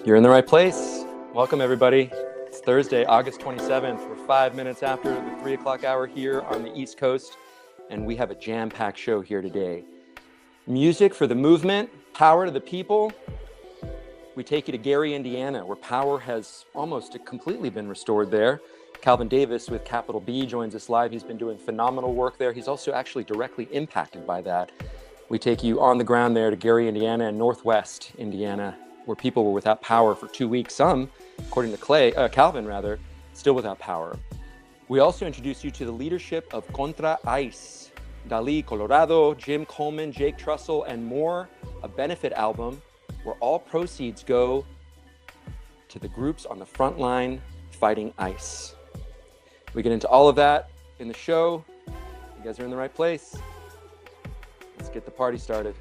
You're in the right place. Welcome, everybody. It's Thursday, August 27th. We're 5 minutes after the 3 o'clock hour here on the East Coast, and we have a jam-packed show here today. Music for the movement, power to the people. We take you to Gary, Indiana, where power has almost completely been restored there. Calvin Davis with capital B joins us live. He's been doing phenomenal work there. He's also actually directly impacted by that. We take you on the ground there to Gary, Indiana, and Northwest Indiana, where people were without power for 2 weeks. Some, according to Calvin, still without power. We also introduce you to the leadership of CONTRA ICE, Dali Colorado, Jim Coleman, Jake Trussell, and more, a benefit album where all proceeds go to the groups on the front line fighting ICE. We get into all of that in the show. You guys are in the right place. Let's get the party started.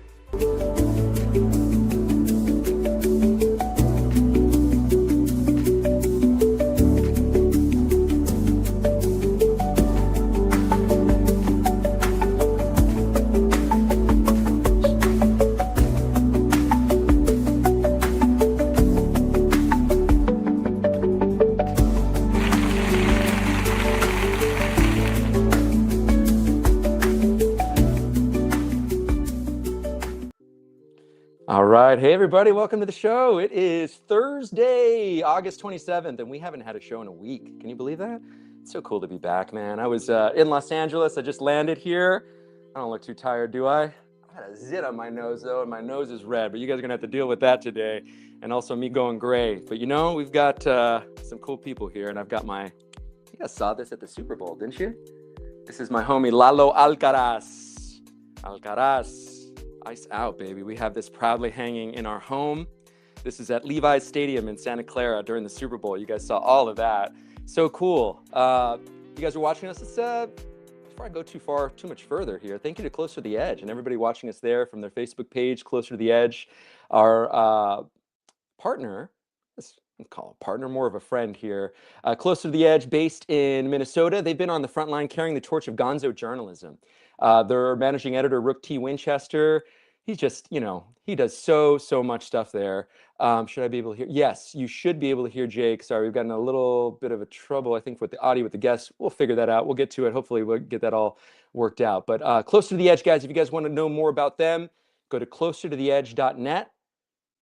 All right. Hey, everybody. Welcome to the show. It is Thursday, August 27th, and we haven't had a show in a week. Can you believe that? It's so cool to be back, man. I was in Los Angeles. I just landed here. I don't look too tired, do I? I got a zit on my nose, though, and my nose is red, but you guys are going to have to deal with that today, and also me going gray. But, you know, we've got some cool people here, and I've got you guys saw this at the Super Bowl, didn't you? This is my homie, Lalo Alcaraz. Ice out, baby. We have this proudly hanging in our home. This is at Levi's Stadium in Santa Clara during the Super Bowl. You guys saw all of that. So cool. You guys are watching us. Before I go too much further here, thank you to Closer to the Edge and everybody watching us there from their Facebook page, Closer to the Edge. Our partner, let's call a partner, more of a friend here. Closer to the Edge, based in Minnesota. They've been on the front line carrying the torch of gonzo journalism. Their managing editor, Rook T. Winchester, he's just, he does so much stuff there. Should I be able to hear? Yes, you should be able to hear Jake. Sorry, we've gotten a little bit of a trouble, I think, with the audio with the guests. We'll figure that out. We'll get to it. Hopefully we'll get that all worked out. But Closer to the Edge, guys, if you guys want to know more about them, go to closertotheedge.net.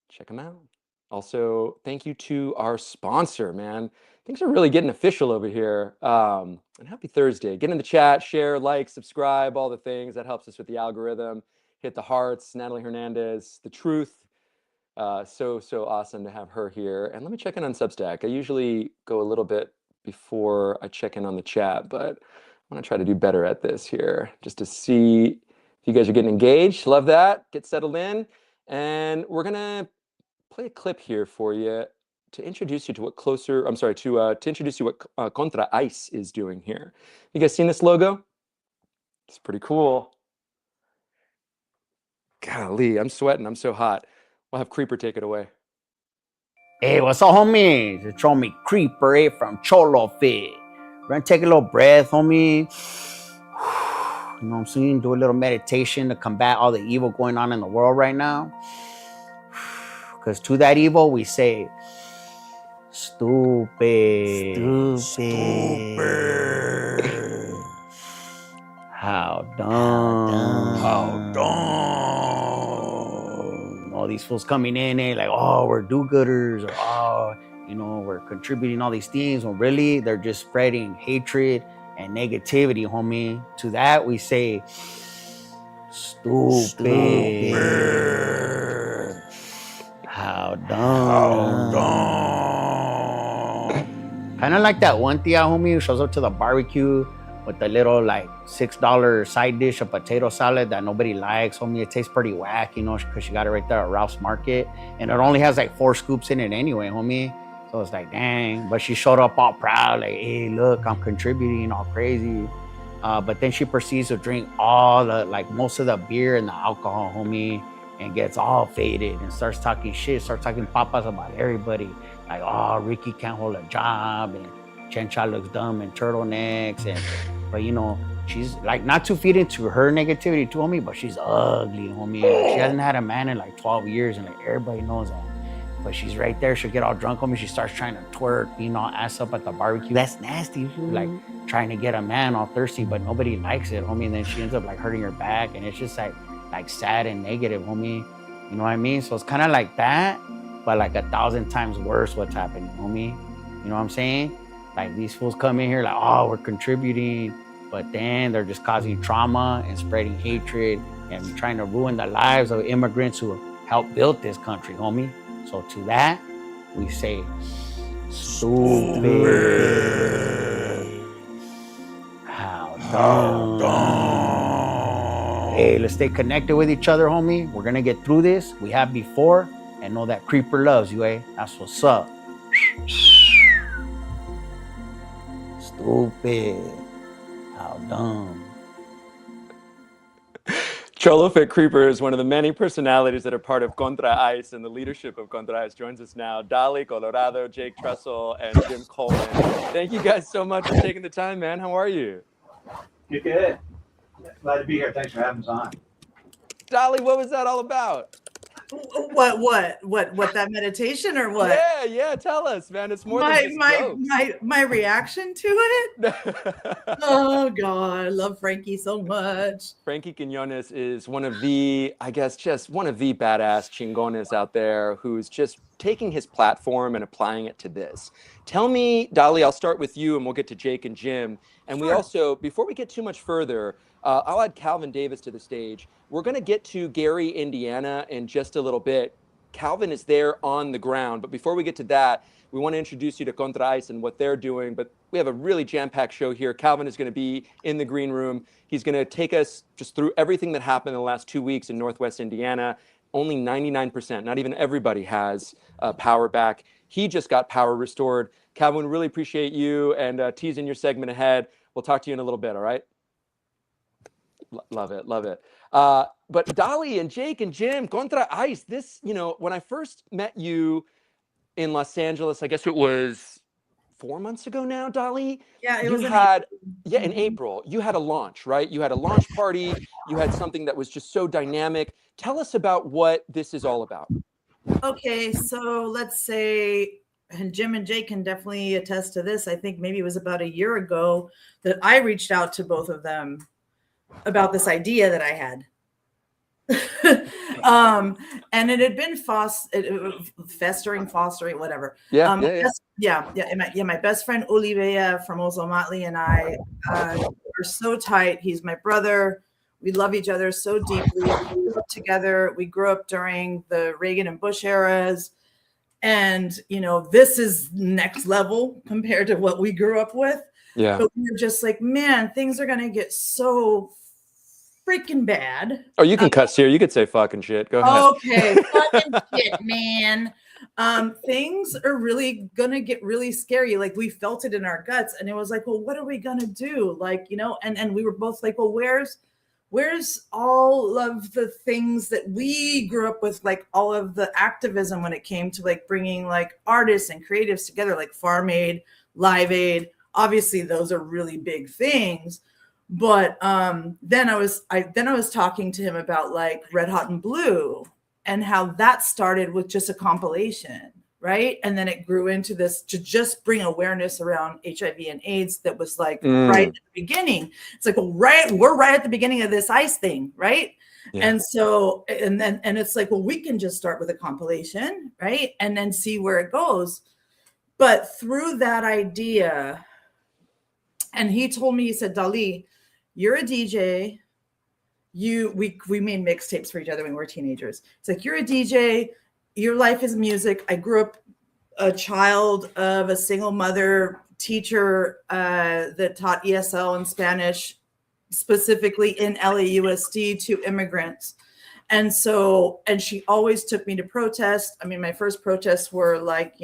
Check them out. Also, thank you to our sponsor, man. Things are really getting official over here. And happy Thursday. Get in the chat, share, like, subscribe, all the things. That helps us with the algorithm. Hit the hearts. Natalie Hernandez, The Truth. So awesome to have her here. And let me check in on Substack. I usually go a little bit before I check in on the chat, but I want to try to do better at this here just to see if you guys are getting engaged. Love that. Get settled in. And we're going to play a clip here for you to introduce you to what to introduce you what Contra ICE is doing here. You guys seen this logo? It's pretty cool. Golly, I'm sweating. I'm so hot. We'll have Creeper take it away. Hey, what's up, homies? It's your homie Creeper, from Cholo Fit. We're gonna take a little breath, homie. You know what I'm saying? Do a little meditation to combat all the evil going on in the world right now. Because to that evil, we say, stupid. How dumb. All these fools coming in like, oh, we're do-gooders, or oh, we're contributing all these things, when really they're just spreading hatred and negativity, homie. To that we say, stupid. How dumb. Kind of like that one tia, homie, who shows up to the barbecue with the little like $6 side dish of potato salad that nobody likes, homie. It tastes pretty whack, because she got it right there at Ralph's Market, and it only has like 4 scoops in it anyway, homie. So it's like, dang. But she showed up all proud, like, hey, look, I'm contributing, all crazy. But then she proceeds to drink all the, like, most of the beer and the alcohol, homie, and gets all faded and starts talking shit, starts talking papas about everybody. Like, oh, Ricky can't hold a job, and Chencha looks dumb in turtlenecks, but she's like, not to feed into her negativity too, homie, but she's ugly, homie. Like, she hasn't had a man in like 12 years, and like everybody knows that. But she's right there. She'll get all drunk on me. She starts trying to twerk, being all ass up at the barbecue. That's nasty. Like trying to get a man all thirsty, but nobody likes it, homie. And then she ends up like hurting her back. And it's just like sad and negative, homie. You know what I mean? So it's kind of like that, but like 1,000 times worse what's happening, homie. You know what I'm saying? Like these fools come in here like, oh, we're contributing. But then they're just causing trauma and spreading hatred and trying to ruin the lives of immigrants who helped build this country, homie. So to that, we say, stupid. How dumb. Hey, let's stay connected with each other, homie. We're gonna get through this. We have before, and know that Creeper loves you, eh? That's what's up. Stupid. How dumb. Cholo Fit Creeper is one of the many personalities that are part of Contra ICE, and the leadership of Contra ICE joins us now. Dali Colorado, Jake Trussell, and Jim Coleman. Thank you guys so much for taking the time, man. How are you? You're good. Glad to be here. Thanks for having us on. Dali, what was that all about? What that meditation or what? Yeah, tell us, man. It's more than just jokes. my reaction to it. Oh God, I love Frankie so much. Frankie Quiñones is one of the, I guess, just one of the badass chingones out there who's just taking his platform and applying it to this. Tell me, Dali, I'll start with you and we'll get to Jake and Jim. And Sure. we also, before we get too much further, I'll add Calvin Davis to the stage. We're going to get to Gary, Indiana in just a little bit. Calvin is there on the ground. But before we get to that, we want to introduce you to Contra ICE and what they're doing. But we have a really jam-packed show here. Calvin is going to be in the green room. He's going to take us just through everything that happened in the last 2 weeks in Northwest Indiana. Only 99%, not even everybody has power back. He just got power restored. Calvin, really appreciate you and teasing your segment ahead. We'll talk to you in a little bit, all right? Love it. But Dali and Jake and Jim, Contra ICE, this, when I first met you in Los Angeles, I guess it was 4 months ago now, Dali? Yeah, it you was had, in April, you had a launch, right? You had a launch party. You had something that was just so dynamic. Tell us about what this is all about. Okay, so let's say, and Jim and Jake can definitely attest to this. I think maybe it was about a year ago that I reached out to both of them about this idea that I had. And it had been festering, whatever. My best friend Olivia from Ozomatli and I are so tight. He's my brother. We love each other so deeply. We grew up together. We grew up during the Reagan and Bush eras. And, this is next level compared to what we grew up with. Yeah. But we were just like, man, things are going to get so freaking bad. Oh, you can cuss here. You could say fucking shit. Go ahead. Okay. Fucking shit, man. Things are really going to get really scary. Like we felt it in our guts and it was like, well, what are we going to do? Like, and we were both like, well, where's all of the things that we grew up with, like all of the activism when it came to like bringing like artists and creatives together, like Farm Aid, Live Aid. Obviously those are really big things. But then I was talking to him about like Red Hot and Blue and how that started with just a compilation, right? And then it grew into this to just bring awareness around HIV and AIDS that was like right at the beginning. It's like, well, we're right at the beginning of this ICE thing, right? Yeah. And so, and it's like, well, we can just start with a compilation, right? And then see where it goes. But through that idea, and he told me, he said, Dali, you're a DJ. We made mixtapes for each other when we were teenagers. It's like, you're a DJ. Your life is music. I grew up a child of a single mother teacher that taught ESL and Spanish, specifically in LAUSD to immigrants. And she always took me to protest. I mean, my first protests were like,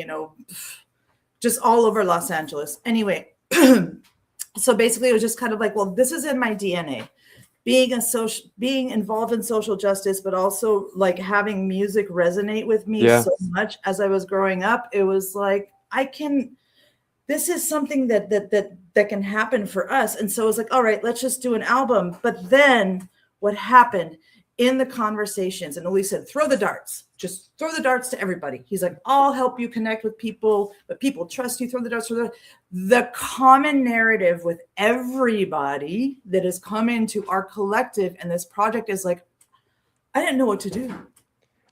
just all over Los Angeles. Anyway, so basically it was just kind of like, well, this is in my DNA. Being involved in social justice, but also like having music resonate with me so much as I was growing up. It was like, this is something that can happen for us. And so it was like, all right, let's just do an album. But then what happened in the conversations. And Uli said, throw the darts, just throw the darts to everybody. He's like, I'll help you connect with people, but people trust you, throw the darts. The common narrative with everybody that has come into our collective and this project is like, I didn't know what to do.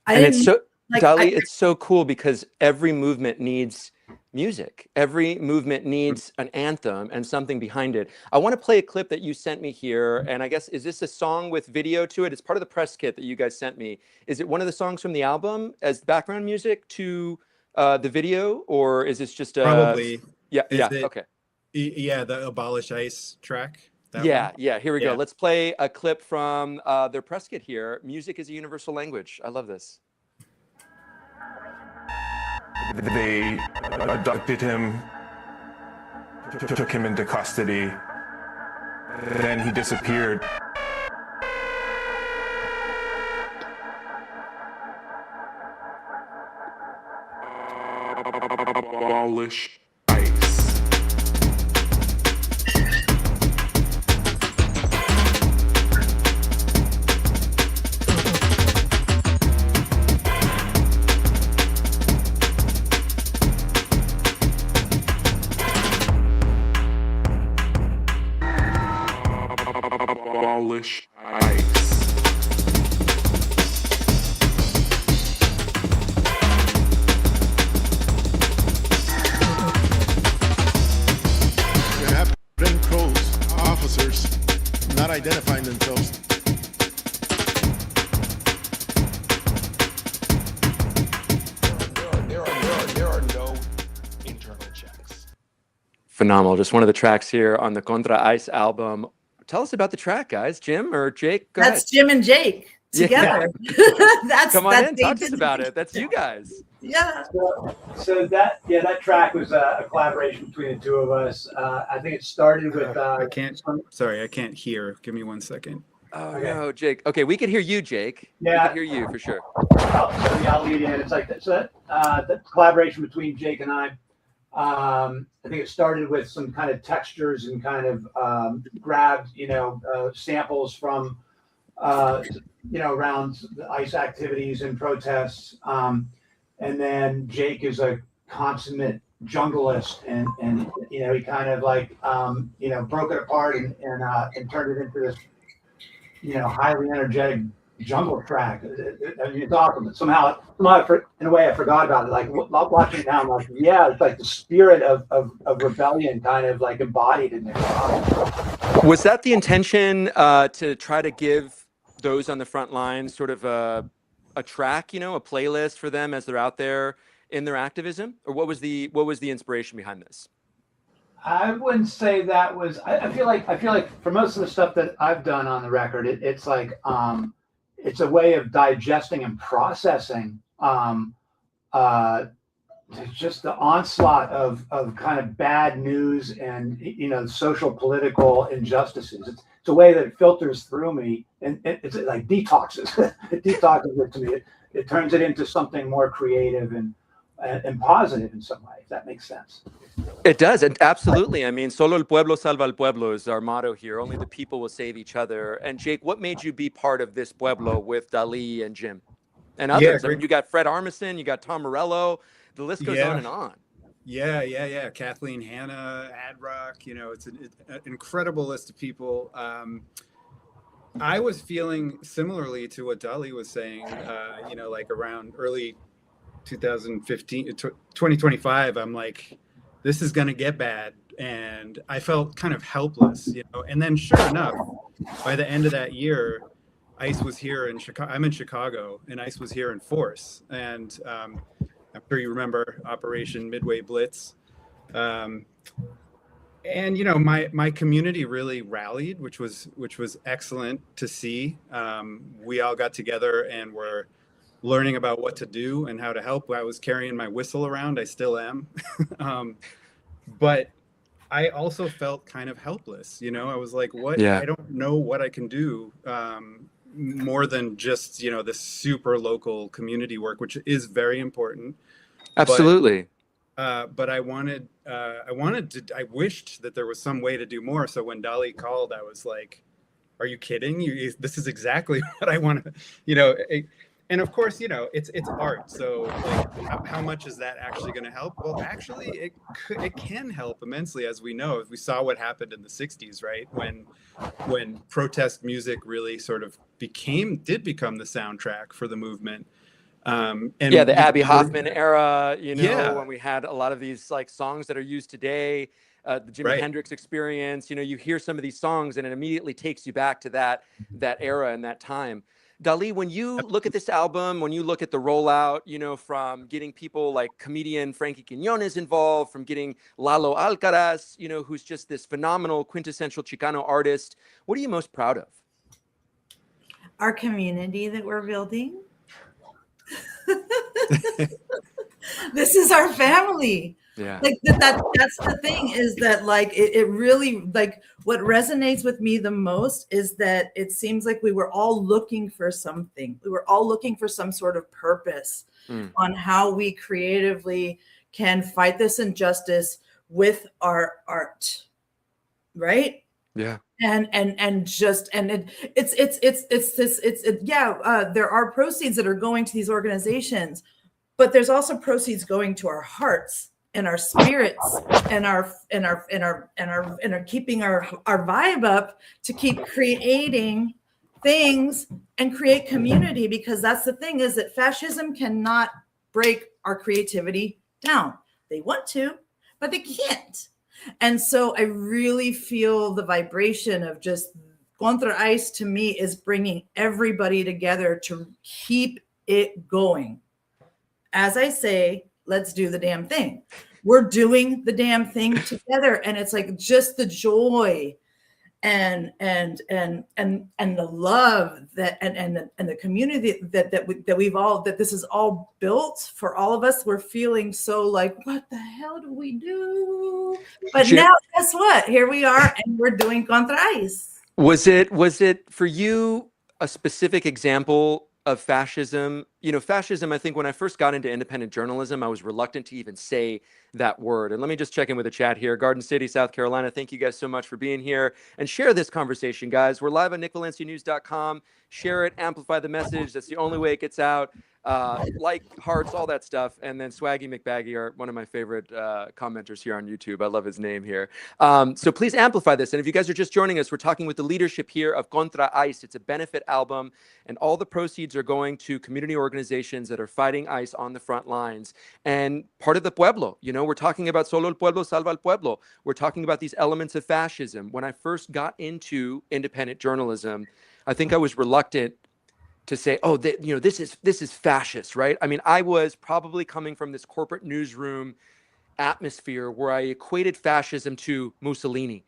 Dali, it's so cool because every movement needs music. Every movement needs an anthem and something behind it. I want to play a clip that you sent me here. And I guess, is this a song with video to it? It's part of the press kit that you guys sent me. Is it one of the songs from the album as background music to the video? Or is this just probably? Yeah, okay. Yeah, the Abolish ICE track. Yeah, here we go. Let's play a clip from their press kit here. Music is a universal language. I love this. They abducted him, took him into custody, then he disappeared. Abolish ICE. Abolish ICE. There have been crows, officers, not identifying themselves. There are no internal checks. Phenomenal. Just one of the tracks here on the Contra ICE album. Tell us about the track, guys. Jim or Jake? Go That's ahead. Jim and Jake together. Come on in, talk to us about it. That's you guys. Yeah. So that track was a collaboration between the two of us. I think it started with. I can't hear. Give me 1 second. Oh, okay. No, Jake. Okay, we can hear you, Jake. Yeah. We can hear you for sure. I'll lead in. It's like that. So the collaboration between Jake and I think it started with some kind of textures and kind of grabbed, samples from, around the ICE activities and protests. And then Jake is a consummate junglist, and he kind of like, broke it apart and turned it into this, highly energetic jungle track. I mean, it's awesome. But somehow in a way, I forgot about it. Like watching it now, I'm like, yeah, it's like the spirit of rebellion kind of like embodied in there. Was that the intention to try to give those on the front lines sort of a track, a playlist for them as they're out there in their activism, or what was the inspiration behind this? I wouldn't say that was. I feel like for most of the stuff that I've done on the record, it's like it's a way of digesting and processing just the onslaught of kind of bad news and social political injustices. It's a way that it filters through me, and it's like detoxes. It detoxes it to me. It turns it into something more creative and positive in some way, if that makes sense. It does. And absolutely. I mean, solo el pueblo salva al pueblo is our motto here. Only the people will save each other. And Jake, what made you be part of this pueblo with Dali and Jim and others? I mean, you got Fred Armisen, you got Tom Morello. The list goes on and on. Yeah. Kathleen Hanna, Adrock, it's an incredible list of people. I was feeling similarly to what Dali was saying, like around early 2015, 2025, I'm like, this is going to get bad. And I felt kind of helpless, and then sure enough, by the end of that year, ICE was here in Chicago. I'm in Chicago, and ICE was here in force. And I'm sure you remember Operation Midway Blitz. And my community really rallied, which was excellent to see. We all got together and were learning about what to do and how to help. I was carrying my whistle around. I still am. But I also felt kind of helpless. I was like, what? Yeah. I don't know what I can do more than just, this super local community work, which is very important. Absolutely. But I wished that there was some way to do more. So when Dali called, I was like, are you kidding? This is exactly what I want to, you know. And of course, you know, it's art. So like, how much is that actually going to help? Well, actually, it can help immensely, as we know. We saw what happened in the 60s, right? When protest music really sort of did become the soundtrack for the movement. And yeah, the Abby Hoffman era, you know, Yeah. when we had a lot of these like songs that are used today, the Jimi Right. Hendrix Experience, you know, you hear some of these songs and it immediately takes you back to that era and that time. Dali, when you look at this album, when you look at the rollout, you know, from getting people like comedian Frankie Quiñones involved, from getting Lalo Alcaraz, you know, who's just this phenomenal quintessential Chicano artist, what are you most proud of? Our community that we're building. This is our family. Yeah. Like that's the thing, is that like it really, like what resonates with me the most is that it seems like we were all looking for something. We were all looking for some sort of purpose on how we creatively can fight this injustice with our art, right? Yeah. There are proceeds that are going to these organizations, but there's also proceeds going to our hearts and our spirits and our keeping our vibe up to keep creating things and create community, because that's the thing, is that fascism cannot break our creativity down. They want to, but they can't. And so I really feel the vibration of just Contra ICE, to me, is bringing everybody together to keep it going. As I say, let's do the damn thing. We're doing the damn thing together. And it's like just the joy and the love that and the community that this is all built for all of us. We're feeling so like, what the hell do we do? But now guess what? Here we are, and we're doing Contra ICE. Was it for you a specific example of fascism? You know, fascism, I think when I first got into independent journalism, I was reluctant to even say that word. And let me just check in with the chat here. Garden City, South Carolina, thank you guys so much for being here. And share this conversation, guys. We're live on nickvalencianews.com. Share it, amplify the message. That's the only way it gets out. Like, hearts, all that stuff. And then Swaggy McBaggy are one of my favorite commenters here on YouTube. I love his name here. So please amplify this. And if you guys are just joining us, we're talking with the leadership here of Contra ICE. It's a benefit album, and all the proceeds are going to community organizations that are fighting ICE on the front lines. And part of the pueblo, you know, we're talking about Solo el Pueblo Salva el Pueblo. We're talking about these elements of fascism. When I first got into independent journalism, I think I was reluctant to say, oh, you know, this is fascist, right? I mean, I was probably coming from this corporate newsroom atmosphere where I equated fascism to Mussolini,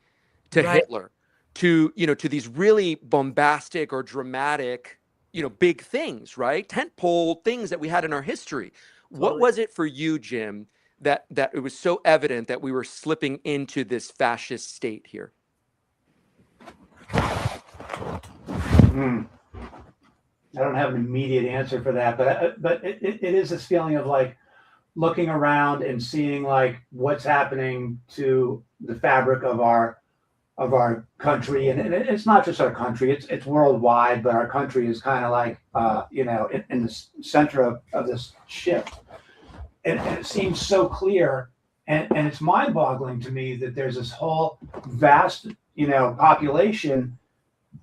to Hitler, to, you know, to these really bombastic or dramatic, you know, big things, right? Tentpole things that we had in our history. Totally. What was it for you, Jim, that it was so evident that we were slipping into this fascist state here? I don't have an immediate answer for that, but it is this feeling of like looking around and seeing like what's happening to the fabric of our country, and it's not just our country; it's worldwide. But our country is kind of like you know, in the center of this ship, and it seems so clear, and it's mind-boggling to me that there's this whole vast, you know, population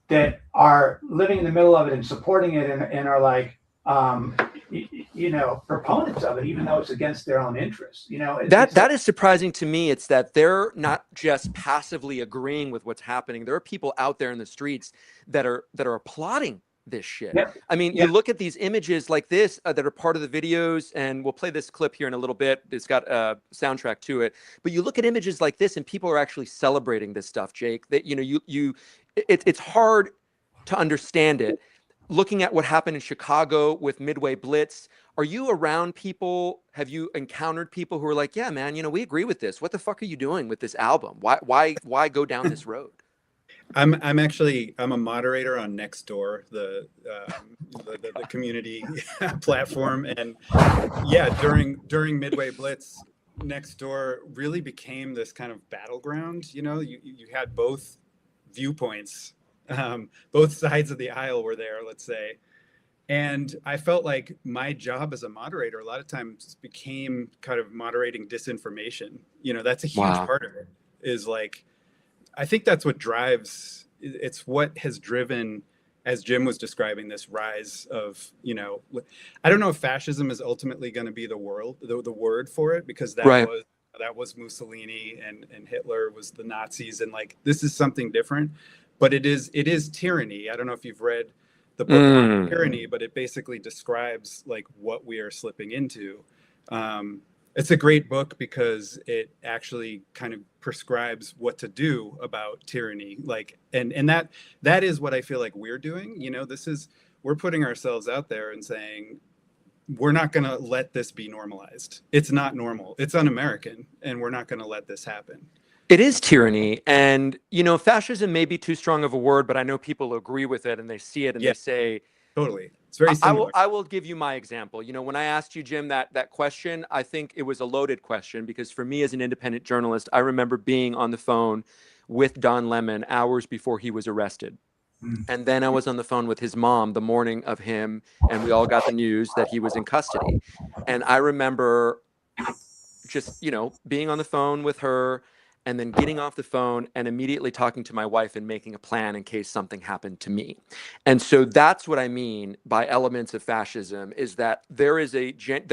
that are living in the middle of it and supporting it and are like, you know, proponents of it, even though it's against their own interests. You know, that is surprising to me. It's that they're not just passively agreeing with what's happening. There are people out there in the streets that are applauding this shit. Yep. I mean, you look at these images like this that are part of the videos, and we'll play this clip here in a little bit. It's got a soundtrack to it. But you look at images like this, and people are actually celebrating this stuff, Jake. That, you know, it's hard to understand it. Looking at what happened in Chicago with Midway Blitz, are you around people? Have you encountered people who are like, yeah, man, you know, we agree with this. What the fuck are you doing with this album? Why go down this road? I'm a moderator on Nextdoor, the community platform, and yeah, during Midway Blitz, Nextdoor really became this kind of battleground. You know, you had both viewpoints Both sides of the aisle were there, let's say. And I felt like my job as a moderator a lot of times became kind of moderating disinformation. That's a huge Wow. part of it, is like, I think that's what drives, it's what has driven, as Jim was describing, this rise of, I don't know if fascism is ultimately going to be the word for it, because Right. that was Mussolini, and Hitler was the Nazis, and like, this is something different, but it is tyranny. I don't know if you've read the book On Tyranny, but it basically describes like what we are slipping into. It's a great book because it actually kind of prescribes what to do about tyranny. Like, and that is what I feel like we're doing. We're putting ourselves out there and saying, we're not going to let this be normalized. It's not normal. It's un-American, and we're not going to let this happen. It is tyranny. And, fascism may be too strong of a word, but I know people agree with it and they see it and they say, totally. It's very similar. I will give you my example. When I asked you, Jim, that question, I think it was a loaded question, because for me as an independent journalist, I remember being on the phone with Don Lemon hours before he was arrested. And then I was on the phone with his mom the morning of him, and we all got the news that he was in custody. And I remember just, being on the phone with her, and then getting off the phone and immediately talking to my wife and making a plan in case something happened to me. And so that's what I mean by elements of fascism, is that there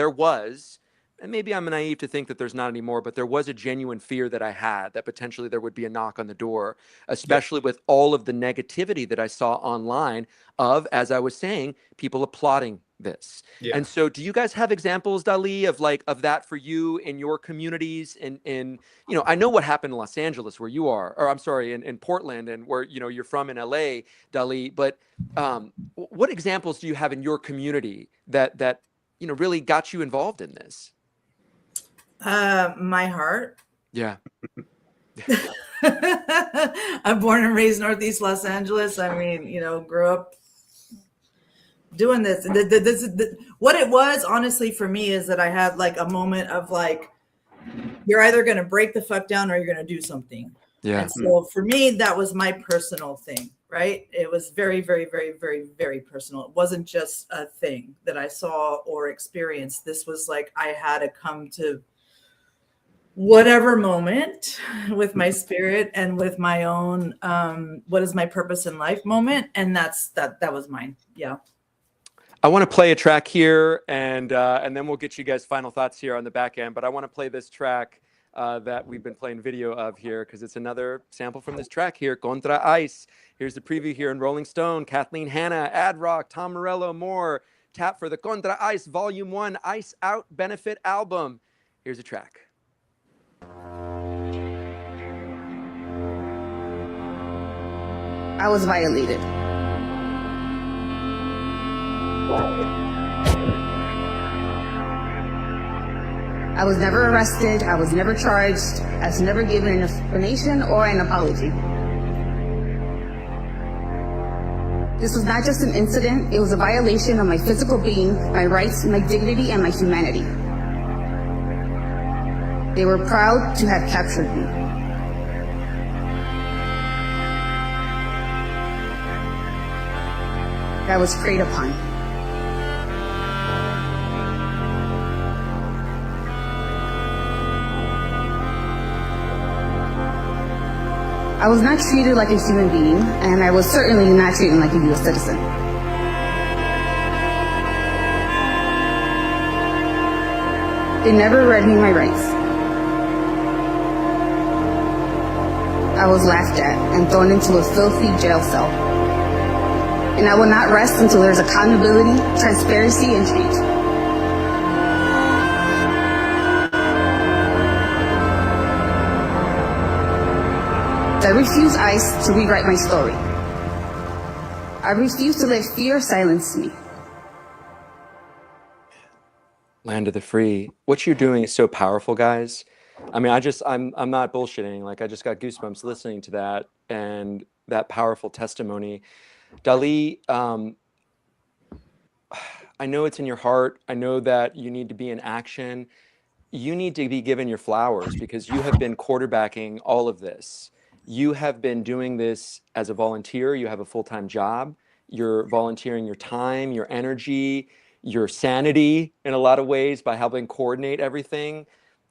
was, and maybe I'm naive to think that there's not anymore, but there was a genuine fear that I had that potentially there would be a knock on the door, especially with all of the negativity that I saw online of, as I was saying, people applauding this. Yeah. And so do you guys have examples, Dali, of that for you in your communities? In I know what happened in Los Angeles, where you are, or I'm sorry, in Portland, and where you're from in LA, Dali, but what examples do you have in your community that really got you involved in this? My heart. Yeah. I'm born and raised Northeast Los Angeles. I mean, grew up doing this. What it was, honestly, for me, is that I had like a moment of like, you're either going to break the fuck down or you're going to do something. Yeah. And so for me, that was my personal thing, right? It was very, very, very, very, very personal. It wasn't just a thing that I saw or experienced. This was like, I had to come to whatever moment with my spirit and with my own what is my purpose in life moment, and that was mine. Yeah. I want to play a track here, and then we'll get you guys final thoughts here on the back end. But I want to play this track that we've been playing video of here, because it's another sample from this track here, Contra Ice. Here's the preview here in Rolling Stone. Kathleen Hanna, Ad Rock, Tom Morello, more. Tap for the Contra Ice Volume 1 Ice Out Benefit album. Here's a track. I was violated. I was never arrested. I was never charged. I was never given an explanation or an apology. This was not just an incident. It was a violation of my physical being, my rights, my dignity, and my humanity. They were proud to have captured me. I was preyed upon. I was not treated like a human being, and I was certainly not treated like a U.S. citizen. They never read me my rights. I was laughed at and thrown into a filthy jail cell. And I will not rest until there's accountability, transparency, and change. I refuse ICE to rewrite my story. I refuse to let fear silence me. Land of the free. What you're doing is so powerful, guys. I mean, I'm not bullshitting. Like, I just got goosebumps listening to that, and that powerful testimony. Dali, I know it's in your heart. I know that you need to be in action. You need to be given your flowers, because you have been quarterbacking all of this. You have been doing this as a volunteer. You have a full-time job. You're volunteering your time, your energy, your sanity in a lot of ways by helping coordinate everything.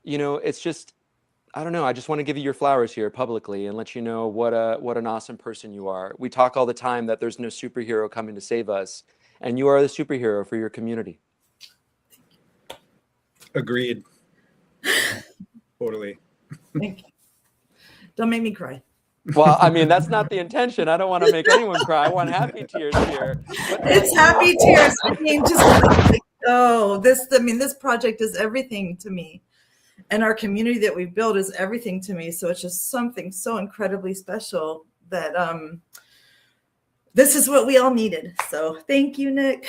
You know, it's just, I don't know. I just want to give you your flowers here publicly and let you know what an awesome person you are. We talk all the time that there's no superhero coming to save us, and you are the superhero for your community. Agreed. Totally. Thank you. Don't make me cry. Well, I mean, that's not the intention. I don't want to make anyone cry. I want happy tears here. It's happy tears. I mean, just this project is everything to me. And our community that we built is everything to me. So it's just something so incredibly special that this is what we all needed. So thank you, Nick.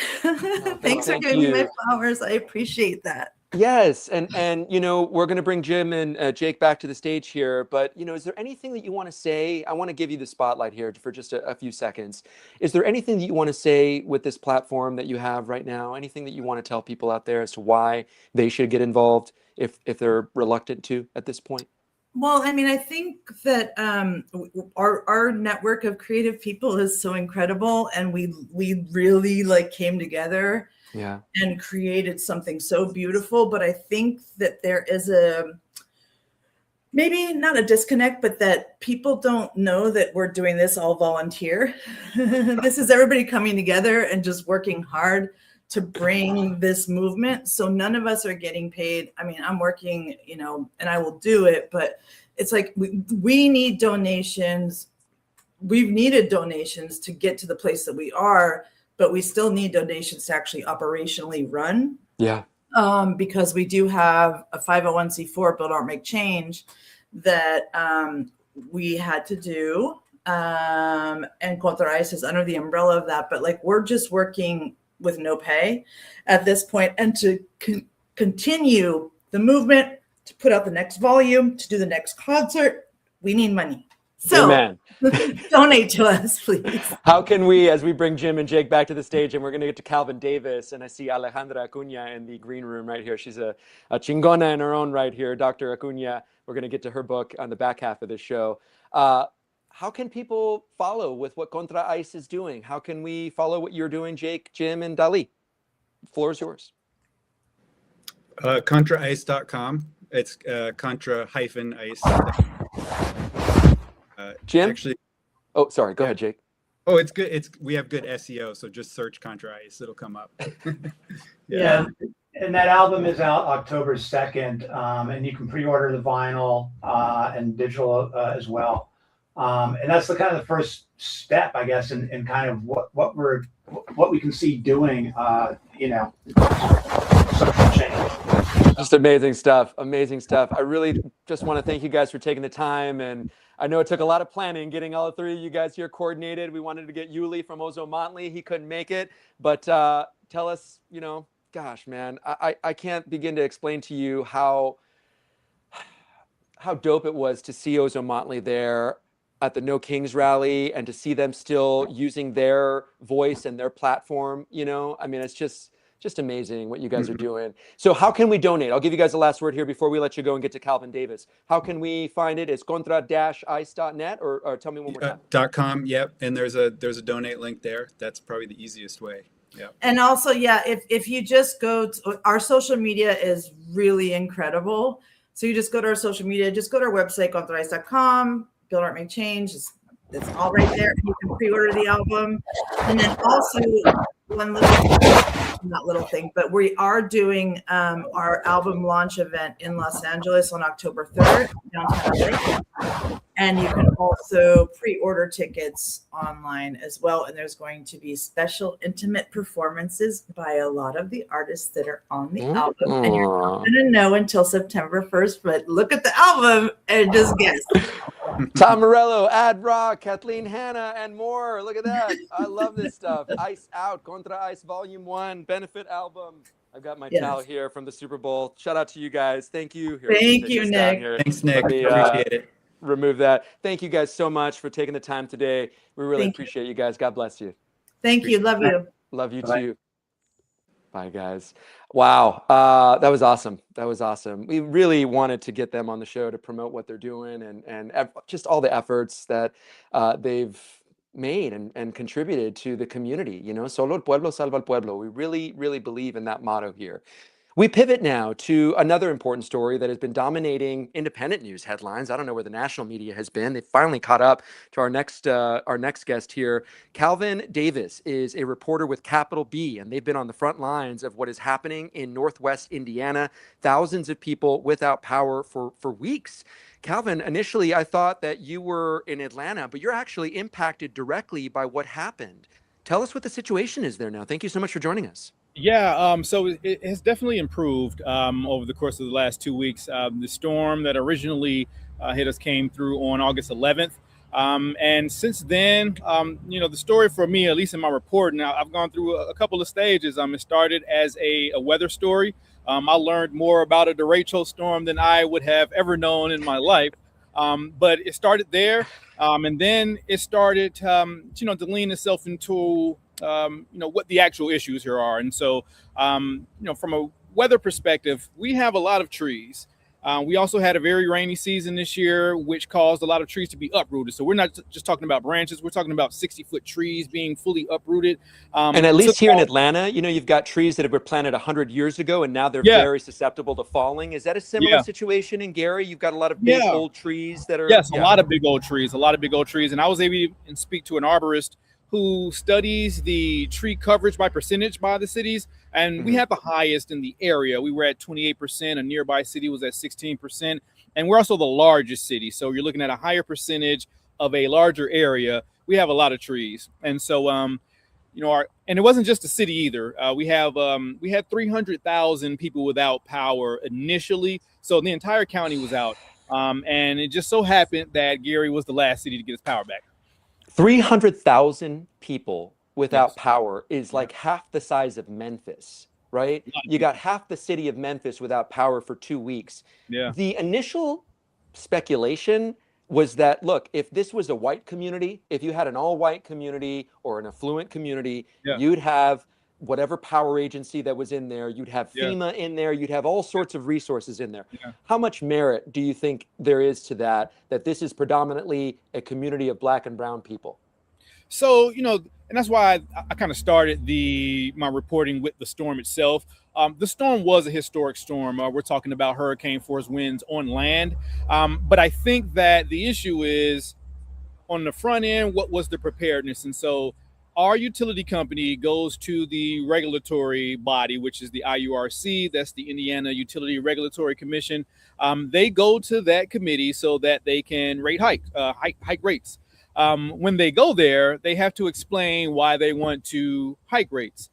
Thanks for giving me my flowers. I appreciate that. Yes, and you know, we're going to bring Jim and Jake back to the stage here, but you know, is there anything that you want to say? I want to give you the spotlight here for just a few seconds. Is there anything that you want to say with this platform that you have right now? Anything that you want to tell people out there as to why they should get involved if they're reluctant to at this point? Well, I mean, I think that our network of creative people is so incredible, and we really came together. Yeah. And created something so beautiful. But I think that there is maybe not a disconnect, but that people don't know that we're doing this all volunteer. This is everybody coming together and just working hard to bring this movement. So none of us are getting paid. I mean, I'm working, you know, and I will do it, but it's like we need donations. We've needed donations to get to the place that we are, but we still need donations to actually operationally run. Yeah. Because we do have a 501c4, Build Art Make Change, that we had to do. And Contra ICE is under the umbrella of that. But we're just working with no pay at this point. And to continue the movement, to put out the next volume, to do the next concert, we need money. So Amen. Donate to us, please. How can we, as we bring Jim and Jake back to the stage, and we're going to get to Calvin Davis, and I see Alejandra Acuña in the green room right here. She's a chingona in her own right here, Dr. Acuña. We're going to get to her book on the back half of this show. How can people follow with what Contra ICE is doing? How can we follow what you're doing, Jake, Jim, and Dali? The floor is yours. ContraIce.com. It's contra-ice. Jim? Actually, oh, sorry. Go ahead, Jake. Oh, it's good. We have good SEO, so just search Contra ICE. It'll come up. Yeah. And that album is out October 2nd, and you can pre-order the vinyl and digital as well. And that's the kind of the first step, I guess, in kind of what we can see doing, social change. Just amazing stuff. Amazing stuff. I really just want to thank you guys for taking the time. And I know it took a lot of planning getting all three of you guys here coordinated. We wanted to get Yuli from Ozomatli. He couldn't make it. But tell us, gosh, man, I can't begin to explain to you how dope it was to see Ozomatli there at the No Kings rally and to see them still using their voice and their platform. I mean, it's just amazing what you guys are doing. So how can we donate? I'll give you guys the last word here before we let you go and get to Calvin Davis. How can we find it? It's contra-ice.net or tell me one more time. .com, yep. And there's a donate link there. That's probably the easiest way. Yeah. And also, if you just go to our social media is really incredible. So you just go to our social media, just go to our website, contraice.com, Build Art Make Change. It's all right there. You can pre-order the album. And then also one little thing, but we are doing our album launch event in Los Angeles on October 3rd, downtown LA. And you can also pre-order tickets online as well. And there's going to be special intimate performances by a lot of the artists that are on the album. And you're not going to know until September 1st, but look at the album and just guess. Tom Morello, Ad Rock, Kathleen Hanna, and more. Look at that. I love this stuff. Ice Out, Contra ICE Volume 1, benefit album. I've got my towel here from the Super Bowl. Shout out to you guys. Thank you. Thank you, Nick. Thanks, Nick. Appreciate it. Remove that. Thank you guys so much for taking the time today. We really appreciate you guys. God bless you. Thank you. Love you. Love you too. Bye, guys. Wow. That was awesome. That was awesome. We really wanted to get them on the show to promote what they're doing and just all the efforts that they've made and contributed to the community. You know, solo el pueblo salva el pueblo. We really, really believe in that motto here. We pivot now to another important story that has been dominating independent news headlines. I don't know where the national media has been. They finally caught up to our next guest here. Calvin Davis is a reporter with Capital B, and they've been on the front lines of what is happening in Northwest Indiana. Thousands of people without power for weeks. Calvin, initially I thought that you were in Atlanta, but you're actually impacted directly by what happened. Tell us what the situation is there now. Thank you so much for joining us. Yeah, so it has definitely improved over the course of the last 2 weeks. The storm that originally hit us came through on August 11th. And since then, the story for me, at least in my reporting, I've gone through a couple of stages. It started as a weather story. I learned more about a derecho storm than I would have ever known in my life. But it started there. And then it started, to lean itself into what the actual issues here are. And so, from a weather perspective, we have a lot of trees. We also had a very rainy season this year, which caused a lot of trees to be uprooted. So we're not just talking about branches. We're talking about 60-foot trees being fully uprooted. And at least here in Atlanta, you've got trees that were planted 100 years ago, and now they're very susceptible to falling. Is that a similar situation in Gary? You've got a lot of big old trees that are... Yes, a lot of big old trees, And I was able to speak to an arborist who studies the tree coverage by percentage by the cities. And we had the highest in the area. We were at 28%. A nearby city was at 16%. And we're also the largest city. So you're looking at a higher percentage of a larger area. We have a lot of trees. And so, and it wasn't just the city either. We had 300,000 people without power initially. So the entire county was out. And it just so happened that Gary was the last city to get its power back. 300,000 people without power is like half the size of Memphis, right? You got half the city of Memphis without power for 2 weeks. Yeah. The initial speculation was that, look, if this was a white community, if you had an all-white community or an affluent community, you'd have whatever power agency that was in there, you'd have FEMA in there, you'd have all sorts of resources in there. How much merit do you think there is to that this is predominantly a community of Black and brown people? So, and that's why I kind of started my reporting with the storm itself. The storm was a historic storm. We're talking about hurricane force winds on land. But I think that the issue is on the front end, what was the preparedness? And so our utility company goes to the regulatory body, which is the IURC. That's the Indiana Utility Regulatory Commission. They go to that committee so that they can hike rates. When they go there, they have to explain why they want to hike rates.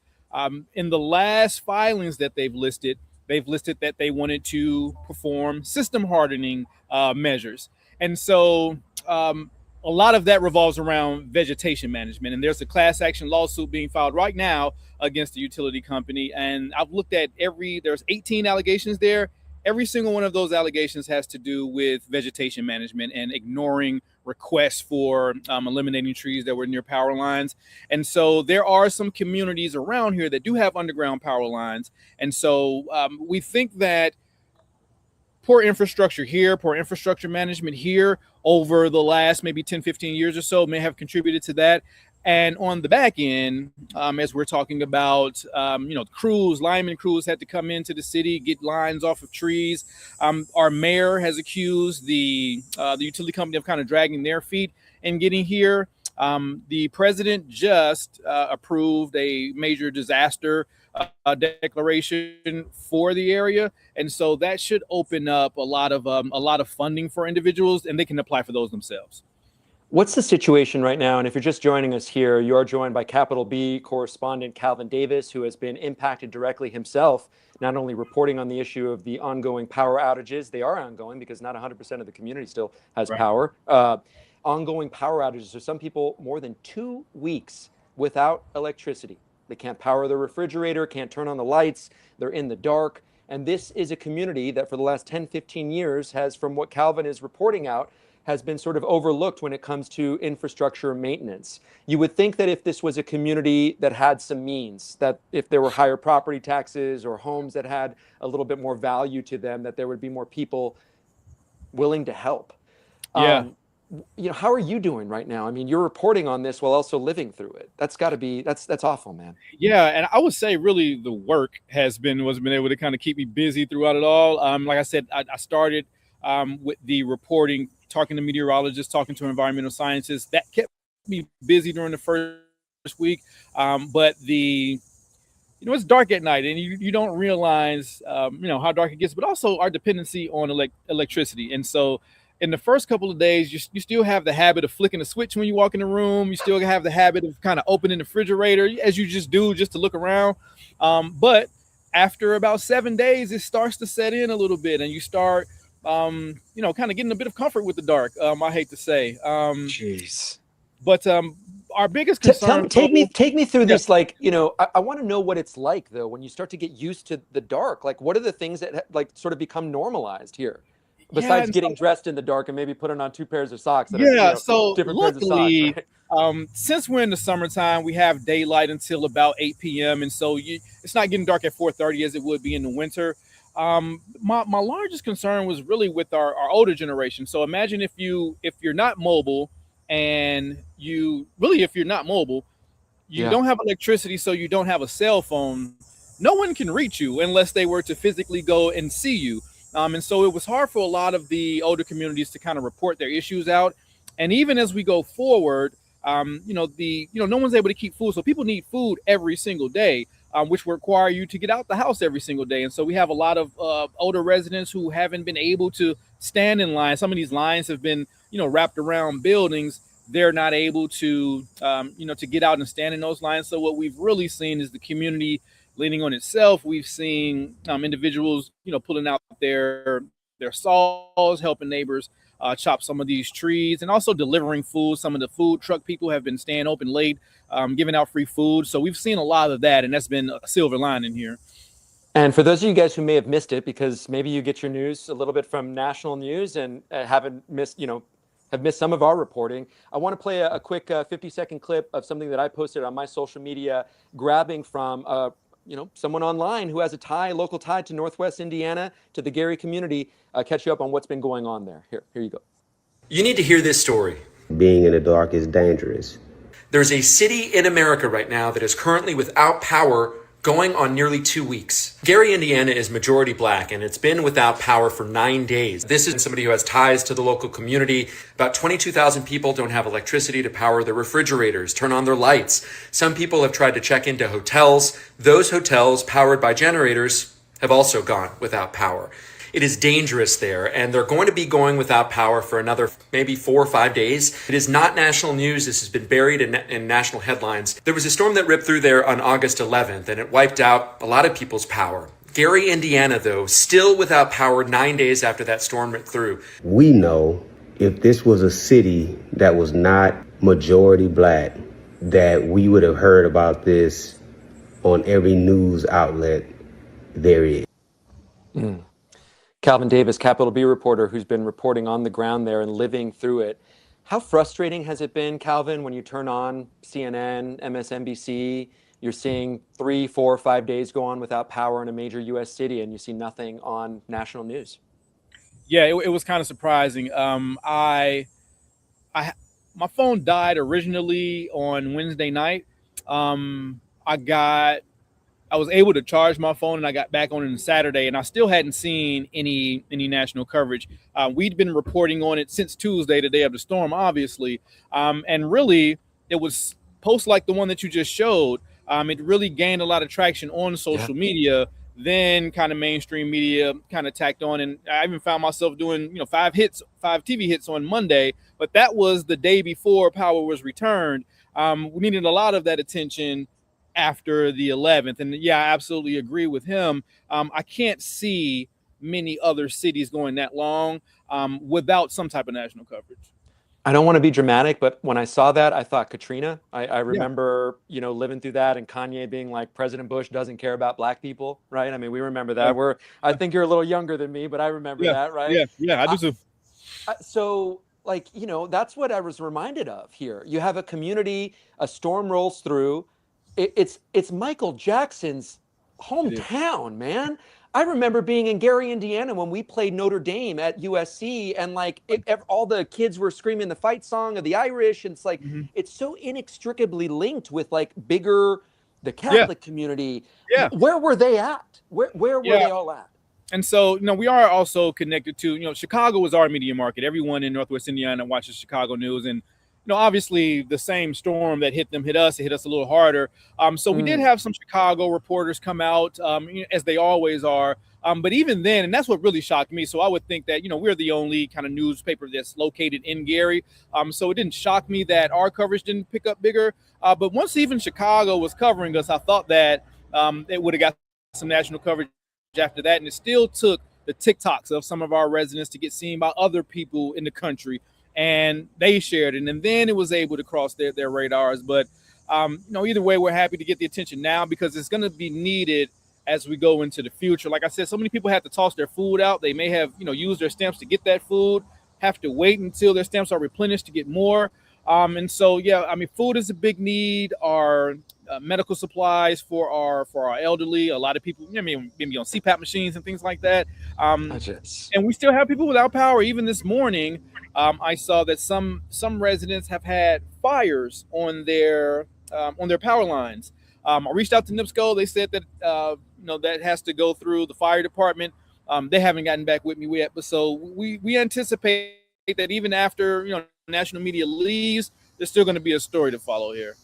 In the last filings that they've listed that they wanted to perform system hardening measures. And so a lot of that revolves around vegetation management. And there's a class action lawsuit being filed right now against the utility company. And I've looked at there's 18 allegations there. Every single one of those allegations has to do with vegetation management and ignoring requests for eliminating trees that were near power lines. And so there are some communities around here that do have underground power lines. And so we think that poor infrastructure here, poor infrastructure management here over the last maybe 10, 15 years or so may have contributed to that. And on the back end, as we're talking about, lineman crews had to come into the city, get lines off of trees. Our mayor has accused the utility company of kind of dragging their feet and getting here. The president just approved a major disaster declaration for the area, and so that should open up a lot of funding for individuals, and they can apply for those themselves. What's the situation right now? And if you're just joining us here, you are joined by Capital B correspondent Calvin Davis, who has been impacted directly himself, not only reporting on the issue of the ongoing power outages. They are ongoing because not 100% of the community still has power. Ongoing power outages. So some people more than 2 weeks without electricity. They can't power their refrigerator, can't turn on the lights. They're in the dark. And this is a community that for the last 10, 15 years has, from what Calvin is reporting out, has been sort of overlooked when it comes to infrastructure maintenance. You would think that if this was a community that had some means, that if there were higher property taxes or homes that had a little bit more value to them, that there would be more people willing to help. Yeah. How are you doing right now? I mean, you're reporting on this while also living through it. That's got to be, that's awful, man. Yeah, and I would say really the work has been able to kind of keep me busy throughout it all. Like I said, I started with the reporting, talking to meteorologists, talking to environmental scientists. That kept me busy during the first week. But it's dark at night, and you don't realize how dark it gets, but also our dependency on electricity. And so in the first couple of days, you still have the habit of flicking a switch when you walk in the room. You still have the habit of kind of opening the refrigerator, as you just do, just to look around. But after about 7 days, it starts to set in a little bit, and you start, kind of getting a bit of comfort with the dark. I hate to say. Jeez. But our biggest concern. Take me through this. Like, I want to know what it's like though when you start to get used to the dark. Like, what are the things that like sort of become normalized here? Besides getting dressed in the dark and maybe putting on 2 pairs of socks. So different luckily, pairs of socks, since we're in the summertime, we have daylight until about 8 p.m. And so it's not getting dark at 4:30 as it would be in the winter. My largest concern was really with our older generation. So imagine if you're not mobile and if you're not mobile, you don't have electricity, so you don't have a cell phone. No one can reach you unless they were to physically go and see you. And so it was hard for a lot of the older communities to kind of report their issues out. And even as we go forward, no one's able to keep food. So people need food every single day, which require you to get out the house every single day. And so we have a lot of older residents who haven't been able to stand in line. Some of these lines have been, wrapped around buildings. They're not able to, to get out and stand in those lines. So what we've really seen is the community leaning on itself. We've seen individuals, pulling out their saws, helping neighbors chop some of these trees, and also delivering food. Some of the food truck people have been staying open late, giving out free food. So we've seen a lot of that, and that's been a silver lining here. And for those of you guys who may have missed it, because maybe you get your news a little bit from national news and have missed some of our reporting, I want to play a quick 50-second clip of something that I posted on my social media, grabbing from someone online who has a local tie to Northwest Indiana, to the Gary community, catch you up on what's been going on there. Here you go. You need to hear this story. Being in the dark is dangerous. There's a city in America right now that is currently without power, going on nearly 2 weeks. Gary, Indiana is majority black, and it's been without power for 9 days. This is somebody who has ties to the local community. About 22,000 people don't have electricity to power their refrigerators, turn on their lights. Some people have tried to check into hotels. Those hotels, powered by generators, have also gone without power. It is dangerous there, and they're going to be going without power for another maybe 4 or 5 days. It is not national news. This has been buried in national headlines. There was a storm that ripped through there on August 11th, and it wiped out a lot of people's power. Gary, Indiana, though, still without power 9 days after that storm ripped through. We know if this was a city that was not majority black, that we would have heard about this on every news outlet there is. Calvin Davis, Capital B reporter, who's been reporting on the ground there and living through it. How frustrating has it been, Calvin, when you turn on CNN, MSNBC, you're seeing 3, 4, 5 days go on without power in a major U.S. city, and you see nothing on national news? Yeah, it was kind of surprising. My phone died originally on Wednesday night. I was able to charge my phone, and I got back on it on Saturday, and I still hadn't seen any national coverage. We'd been reporting on it since Tuesday, the day of the storm, obviously. And really, it was posts like the one that you just showed. It really gained a lot of traction on social media. Then kind of mainstream media kind of tacked on, and I even found myself doing 5 TV hits on Monday. But that was the day before power was returned. We needed a lot of that attention after the 11th. And yeah, I absolutely agree with him. I can't see many other cities going that long without some type of national coverage. I don't want to be dramatic, but when I saw that, I thought Katrina. I remember, living through that, and Kanye being like, President Bush doesn't care about black people, right? I mean, we remember that. I think you're a little younger than me, but I remember that, right? Yeah, I do too. So, like, that's what I was reminded of here. You have a community, a storm rolls through. It's Michael Jackson's hometown, man. I remember being in Gary, Indiana when we played Notre Dame at USC, and like all the kids were screaming the fight song of the Irish. And it's like, it's so inextricably linked with like the Catholic community. Yeah. Where were they at? Where were they all at? And so, we are also connected to, Chicago is our media market. Everyone in Northwest Indiana watches Chicago news. And, obviously the same storm that hit them hit us. It hit us a little harder. So we did have some Chicago reporters come out, as they always are. But even then, and that's what really shocked me. So I would think that, we're the only kind of newspaper that's located in Gary. So it didn't shock me that our coverage didn't pick up bigger. But once even Chicago was covering us, I thought that it would have got some national coverage after that. And it still took the TikToks of some of our residents to get seen by other people in the country, and they shared it, and then it was able to cross their radars. But either way, we're happy to get the attention now, because it's going to be needed as we go into the future. Like I said, so many people have to toss their food out. They may have used their stamps to get that food, have to wait until their stamps are replenished to get more. And so, food is a big need. Our medical supplies for our elderly. A lot of people, maybe on CPAP machines and things like that. And we still have people without power. Even this morning, I saw that some residents have had fires on their power lines. I reached out to NIPSCO. They said that that has to go through the fire department. They haven't gotten back with me yet, but so we anticipate that even after national media leaves, there's still going to be a story to follow here.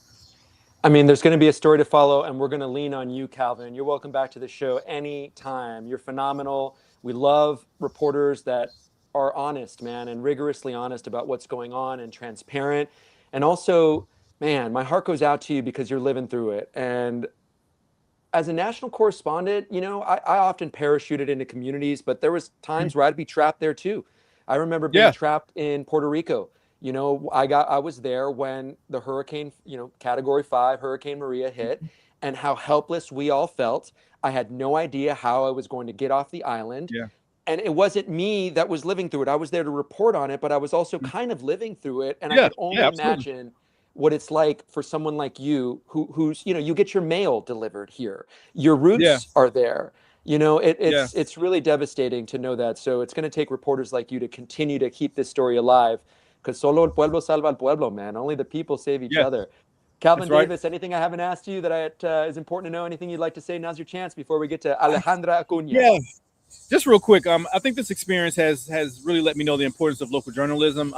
I mean, there's going to be a story to follow, and we're going to lean on you, Calvin. You're welcome back to the show anytime. You're phenomenal. We love reporters that are honest, man, and rigorously honest about what's going on and transparent. And also, man, my heart goes out to you because you're living through it. And as a national correspondent, I often parachuted into communities, but there was times where I'd be trapped there too. I remember being trapped in Puerto Rico. I was there when the hurricane, Category 5 Hurricane Maria hit, and how helpless we all felt. I had no idea how I was going to get off the island. Yeah. And it wasn't me that was living through it. I was there to report on it, but I was also kind of living through it. And I could only imagine what it's like for someone like you who's, you get your mail delivered here. Your roots are there. It's really devastating to know that. So it's going to take reporters like you to continue to keep this story alive, because solo el pueblo salva al pueblo, man. Only the people save each other. Calvin Davis, anything I haven't asked you that is important to know? Anything you'd like to say? Now's your chance before we get to Alejandra Acuña. Yeah, just real quick. I think this experience has really let me know the importance of local journalism.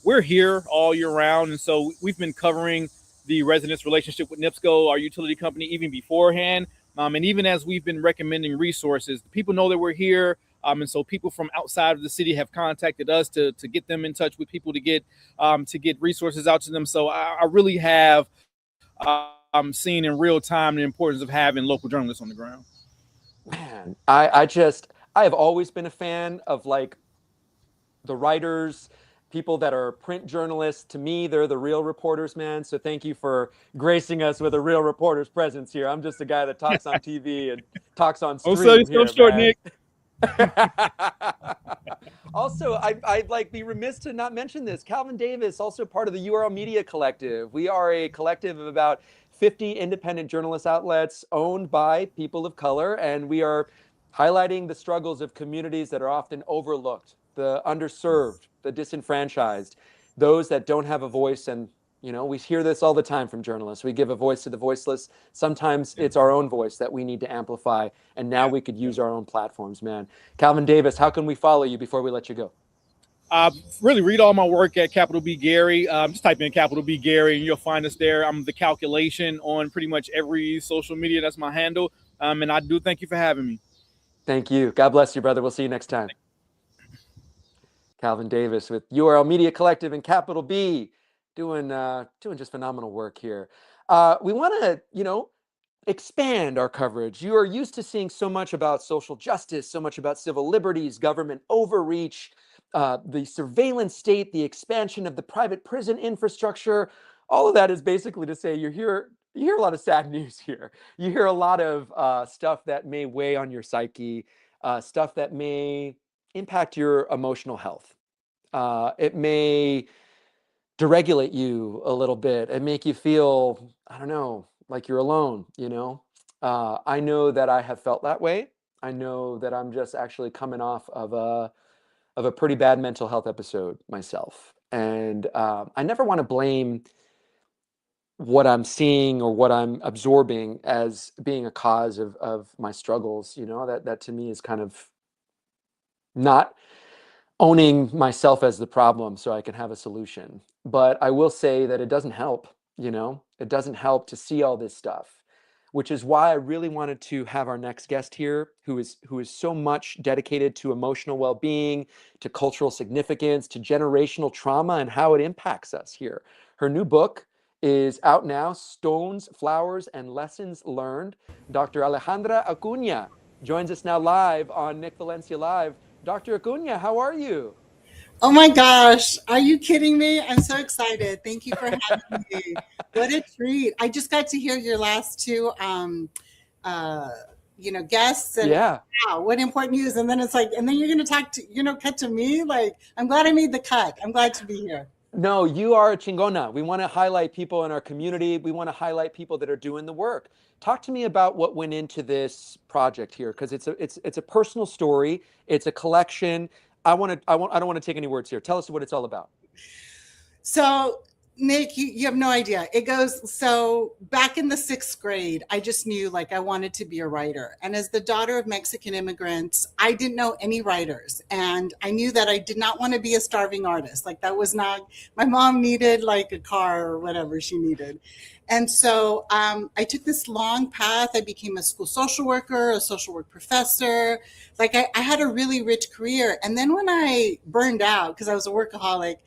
We're here all year round, and so we've been covering the residents' relationship with NIPSCO, our utility company, even beforehand. And even as we've been recommending resources, people know that we're here. And so people from outside of the city have contacted us to get them in touch with people to get resources out to them. So I really have seen in real time the importance of having local journalists on the ground. Man, I have always been a fan of like the writers, people that are print journalists. To me, they're the real reporters, man. So thank you for gracing us with a real reporter's presence here. I'm just a guy that talks on TV and talks on stream. Oh, short, Nick. Also, I'd like be remiss to not mention this. Calvin Davis, also part of the URL Media Collective. We are a collective of about 50 independent journalist outlets owned by people of color, and we are highlighting the struggles of communities that are often overlooked, the underserved, the disenfranchised, those that don't have a voice. And we hear this all the time from journalists. We give a voice to the voiceless. Sometimes it's our own voice that we need to amplify. And now we could use our own platforms, man. Calvin Davis, how can we follow you before we let you go? Really read all my work at Capital B Gary. Just type in Capital B Gary and you'll find us there. I'm the calculation on pretty much every social media. That's my handle. And I do thank you for having me. Thank you. God bless you, brother. We'll see you next time. Calvin Davis with URL Media Collective and Capital B. Doing just phenomenal work here. We want to, expand our coverage. You are used to seeing so much about social justice, so much about civil liberties, government overreach, the surveillance state, the expansion of the private prison infrastructure. All of that is basically to say you hear a lot of sad news here. You hear a lot of stuff that may weigh on your psyche, stuff that may impact your emotional health. It may deregulate you a little bit and make you feel, I don't know, like you're alone, you know? I know that I have felt that way. I know that I'm just actually coming off of a pretty bad mental health episode myself. And I never want to blame what I'm seeing or what I'm absorbing as being a cause of my struggles. You know, that to me is kind of not owning myself as the problem so I can have a solution. But I will say that it doesn't help, you know, it doesn't help to see all this stuff, which is why I really wanted to have our next guest here, who is so much dedicated to emotional well-being, to cultural significance, to generational trauma and how it impacts us here. Her new book is out now, Stones, Flowers, and Lessons Learned. Dr. Alejandra Acuña joins us now live on Nick Valencia Live. Dr. Acuña, how are you? Oh my gosh, are you kidding me? I'm so excited. Thank you for having me. What a treat. I just got to hear your last two guests, and yeah, wow, what important news. And then it's like, and then you're gonna cut to me. Like, I'm glad I made the cut. I'm glad to be here. No, you are a chingona. We want to highlight people in our community. We want to highlight people that are doing the work. Talk to me about what went into this project here, because it's a personal story. It's a collection. I don't want to take any words here. Tell us what it's all about. So, Nick, you have no idea. It goes, so back in the 6th grade, I just knew like I wanted to be a writer. And as the daughter of Mexican immigrants, I didn't know any writers. And I knew that I did not want to be a starving artist. Like that was not, my mom needed like a car or whatever she needed. And so I took this long path. I became a school social worker, a social work professor. Like I had a really rich career. And then when I burned out, because I was a workaholic,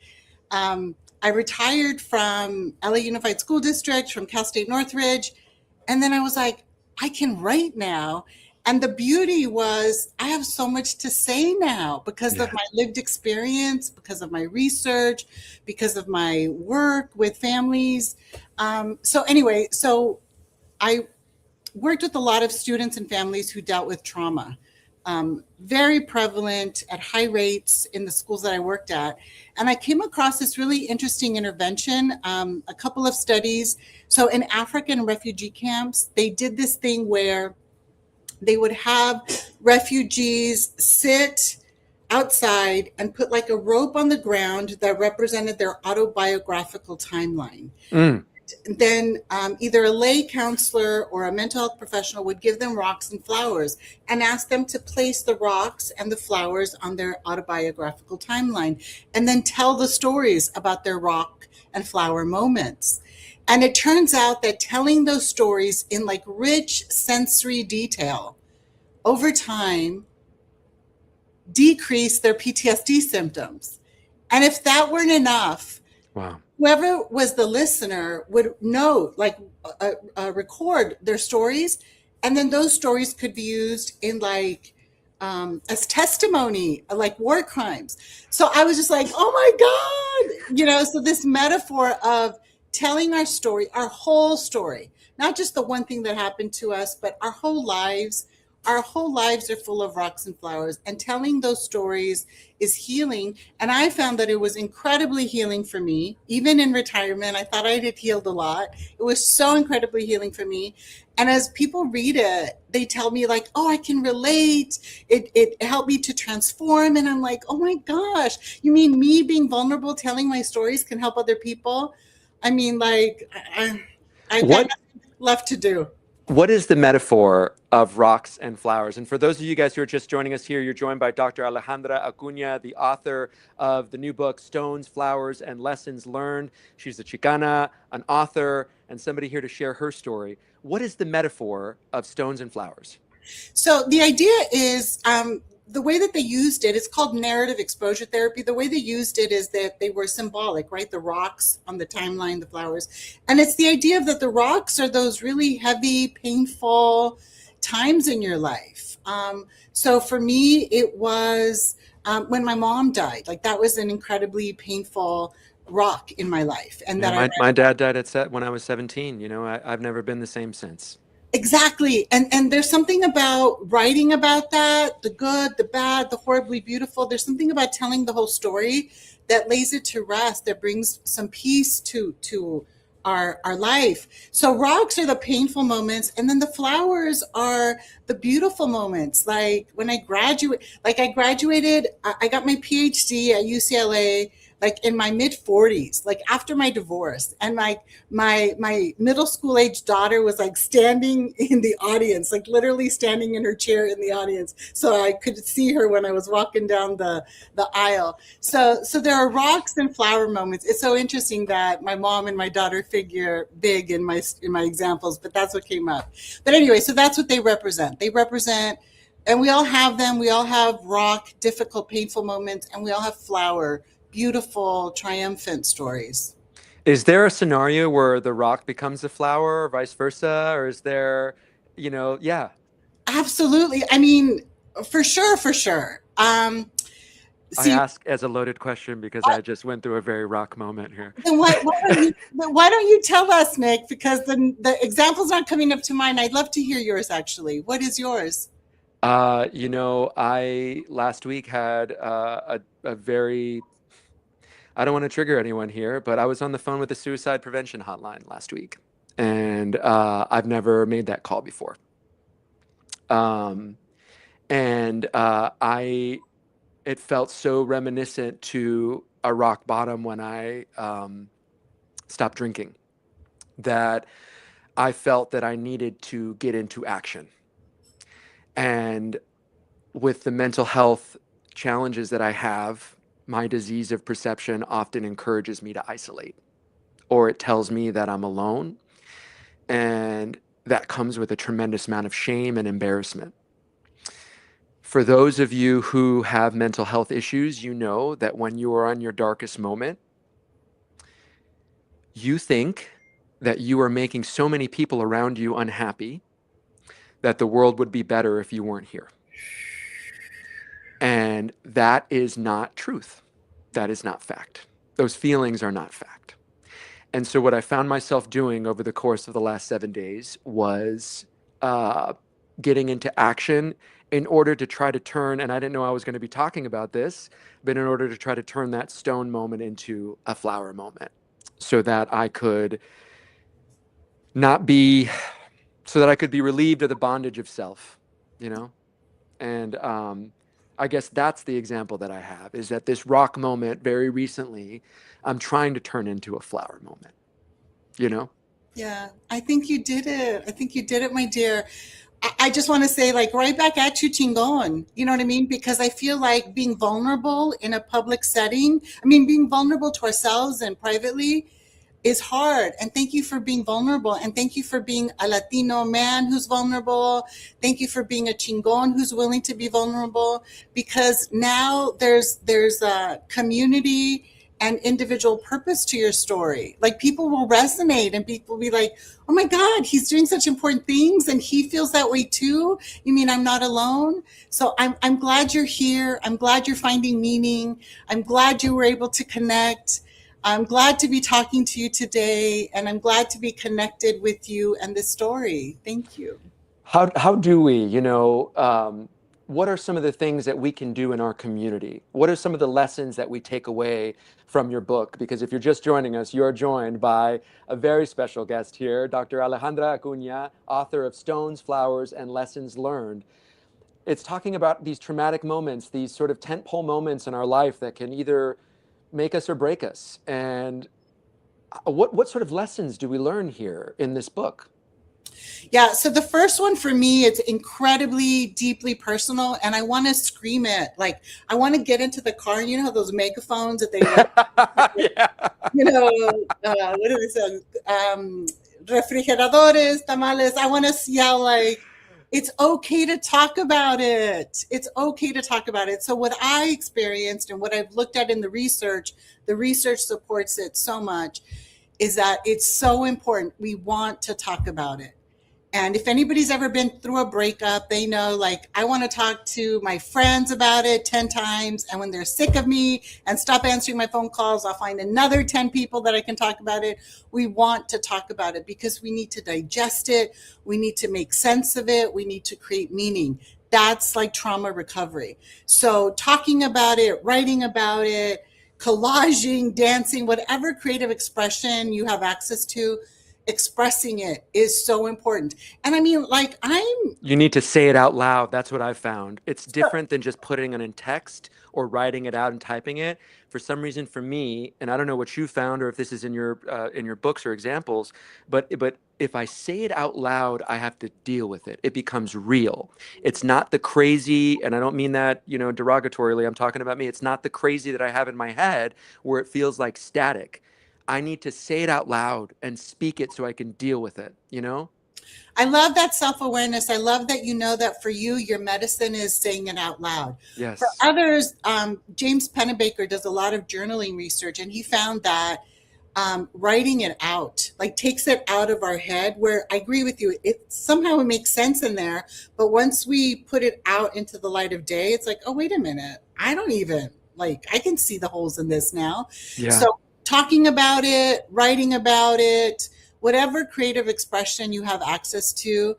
I retired from LA Unified School District, from Cal State Northridge. And then I was like, I can write now. And the beauty was I have so much to say now because of my lived experience, because of my research, because of my work with families. So I worked with a lot of students and families who dealt with trauma. Very prevalent at high rates in the schools that I worked at. And I came across this really interesting intervention, a couple of studies. So in African refugee camps, they did this thing where they would have refugees sit outside and put like a rope on the ground that represented their autobiographical timeline. Then either a lay counselor or a mental health professional would give them rocks and flowers and ask them to place the rocks and the flowers on their autobiographical timeline and then tell the stories about their rock and flower moments. And it turns out that telling those stories in like rich sensory detail over time decreased their PTSD symptoms. And if that weren't enough, wow, whoever was the listener would know, like record their stories. And then those stories could be used in like as testimony, like war crimes. So I was just like, oh my God, so this metaphor of telling our story, our whole story, not just the one thing that happened to us, but our whole lives. Our whole lives are full of rocks and flowers, and telling those stories is healing. And I found that it was incredibly healing for me. Even in retirement, I thought I had healed a lot. It was so incredibly healing for me. And as people read it, they tell me like, oh, I can relate. It helped me to transform. And I'm like, oh my gosh, you mean me being vulnerable, telling my stories can help other people? I mean, like, I got left to do. What is the metaphor of rocks and flowers? And for those of you guys who are just joining us here, you're joined by Dr. Alejandra Acuña, the author of the new book, Stones, Flowers, and Lessons Learned. She's a Chicana, an author, and somebody here to share her story. What is the metaphor of stones and flowers? So the idea is the way that they used it, it's called narrative exposure therapy. The way they used it is that they were symbolic, right? The rocks on the timeline, the flowers. And it's the idea that the rocks are those really heavy, painful times in your life. So for me, it was when my mom died. Like that was an incredibly painful rock in my life. And my dad died when I was 17. I've never been the same since. Exactly. And there's something about writing about that, the good, the bad, the horribly beautiful. There's something about telling the whole story that lays it to rest, that brings some peace to our life. So rocks are the painful moments, and then the flowers are the beautiful moments. Like when I graduated, I got my PhD at UCLA like in my mid 40s, like after my divorce, and my middle school age daughter was like standing in the audience, like literally standing in her chair in the audience, so I could see her when I was walking down the aisle. So there are rocks and flower moments. It's so interesting that my mom and my daughter figure big in my examples, but that's what came up. But anyway, so that's what they represent. They represent, and we all have them. We all have rock, difficult, painful moments, and we all have flower, beautiful, triumphant stories. Is there a scenario where the rock becomes a flower or vice versa? Or is there, yeah. Absolutely. I mean, for sure. I ask as a loaded question because I just went through a very rock moment here. Then why don't you tell us, Nick? Because the example's not coming up to mind. I'd love to hear yours, actually. What is yours? I last week had a very, I don't want to trigger anyone here, but I was on the phone with the suicide prevention hotline last week, and I've never made that call before. It felt so reminiscent to a rock bottom when I stopped drinking, that I felt that I needed to get into action. And with the mental health challenges that I have, my disease of perception often encourages me to isolate, or it tells me that I'm alone. And that comes with a tremendous amount of shame and embarrassment. For those of you who have mental health issues, you know that when you are on your darkest moment, you think that you are making so many people around you unhappy that the world would be better if you weren't here. And that is not truth. That is not fact. Those feelings are not fact. And so what I found myself doing over the course of the last 7 days was getting into action in order to try to turn, and I didn't know I was going to be talking about this, but in order to try to turn that stone moment into a flower moment, so that I could be relieved of the bondage of self, And I guess that's the example that I have, is that this rock moment very recently, I'm trying to turn into a flower moment, Yeah, I think you did it, my dear. I just want to say, like, right back at you, chingon. You know what I mean? Because I feel like being vulnerable in a public setting, being vulnerable to ourselves and privately is hard. And thank you for being vulnerable. And thank you for being a Latino man who's vulnerable. Thank you for being a chingon who's willing to be vulnerable, because now there's a community and individual purpose to your story. Like, people will resonate and people will be like, oh my God, he's doing such important things and he feels that way too. You mean I'm not alone? So I'm glad you're here. I'm glad you're finding meaning. I'm glad you were able to connect. I'm glad to be talking to you today, and I'm glad to be connected with you and this story. Thank you. How do we, what are some of the things that we can do in our community? What are some of the lessons that we take away from your book? Because if you're just joining us, you're joined by a very special guest here, Dr. Alejandra Acuña, author of Stones, Flowers, and Lessons Learned. It's talking about these traumatic moments, these sort of tentpole moments in our life that can either make us or break us. And what sort of lessons do we learn here in this book? Yeah, so the first one for me, it's incredibly deeply personal, and I want to scream it. Like, I want to get into the car. You know how those megaphones that they, yeah. What do they say? Refrigeradores, tamales. I want to yell like, it's okay to talk about it. It's okay to talk about it. So what I experienced and what I've looked at in the research supports it so much, is that it's so important. We want to talk about it. And if anybody's ever been through a breakup, they know, like, I want to talk to my friends about it 10 times. And when they're sick of me and stop answering my phone calls, I'll find another 10 people that I can talk about it. We want to talk about it because we need to digest it. We need to make sense of it. We need to create meaning. That's like trauma recovery. So talking about it, writing about it, collaging, dancing, whatever creative expression you have access to, expressing it is so important. And I mean, like, You need to say it out loud. That's what I've found. It's different than just putting it in text or writing it out and typing it. For some reason, for me, and I don't know what you found or if this is in your books or examples, but if I say it out loud, I have to deal with it. It becomes real. It's not the crazy, and I don't mean that, derogatorily. I'm talking about me. It's not the crazy that I have in my head where it feels like static. I need to say it out loud and speak it so I can deal with it, I love that self-awareness. I love that that for you, your medicine is saying it out loud. Yes. For others, James Pennebaker does a lot of journaling research, and he found that writing it out, like, takes it out of our head, where I agree with you. It somehow it makes sense in there. But once we put it out into the light of day, it's like, oh, wait a minute. I don't even, like, I can see the holes in this now. Yeah. So talking about it, writing about it, whatever creative expression you have access to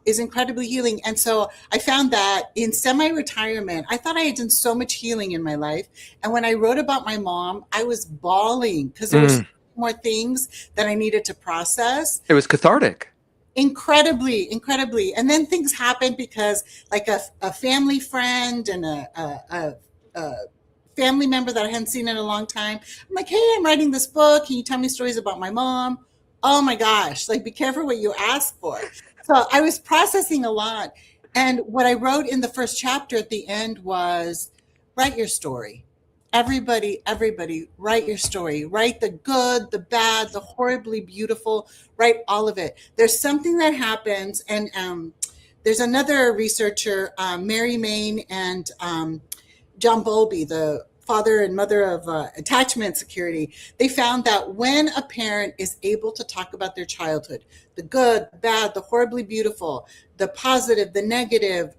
is incredibly healing. And so I found that in semi-retirement, I thought I had done so much healing in my life. And when I wrote about my mom, I was bawling because there were so many more things that I needed to process. It was cathartic. Incredibly. And then things happened because, like, a family friend and a family member that I hadn't seen in a long time. I'm like, hey, I'm writing this book. Can you tell me stories about my mom? Oh my gosh, like, be careful what you ask for. So I was processing a lot. And what I wrote in the first chapter at the end was, write your story. Everybody, write your story. Write the good, the bad, the horribly beautiful, write all of it. There's something that happens. And there's another researcher, Mary Main and John Bowlby, the father and mother of attachment security. They found that when a parent is able to talk about their childhood, the good, the bad, the horribly beautiful, the positive, the negative,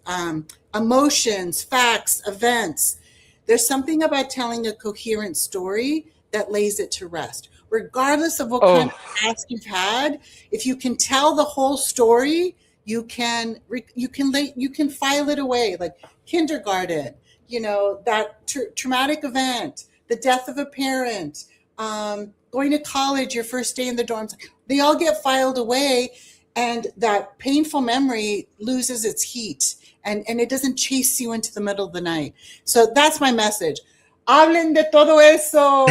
emotions, facts, events, there's something about telling a coherent story that lays it to rest. Regardless of what kind of past you've had, if you can tell the whole story, you can file it away, like kindergarten, that traumatic event, the death of a parent, going to college, your first day in the dorms, they all get filed away, and that painful memory loses its heat, and it doesn't chase you into the middle of the night. So that's my message. Hablen de todo eso.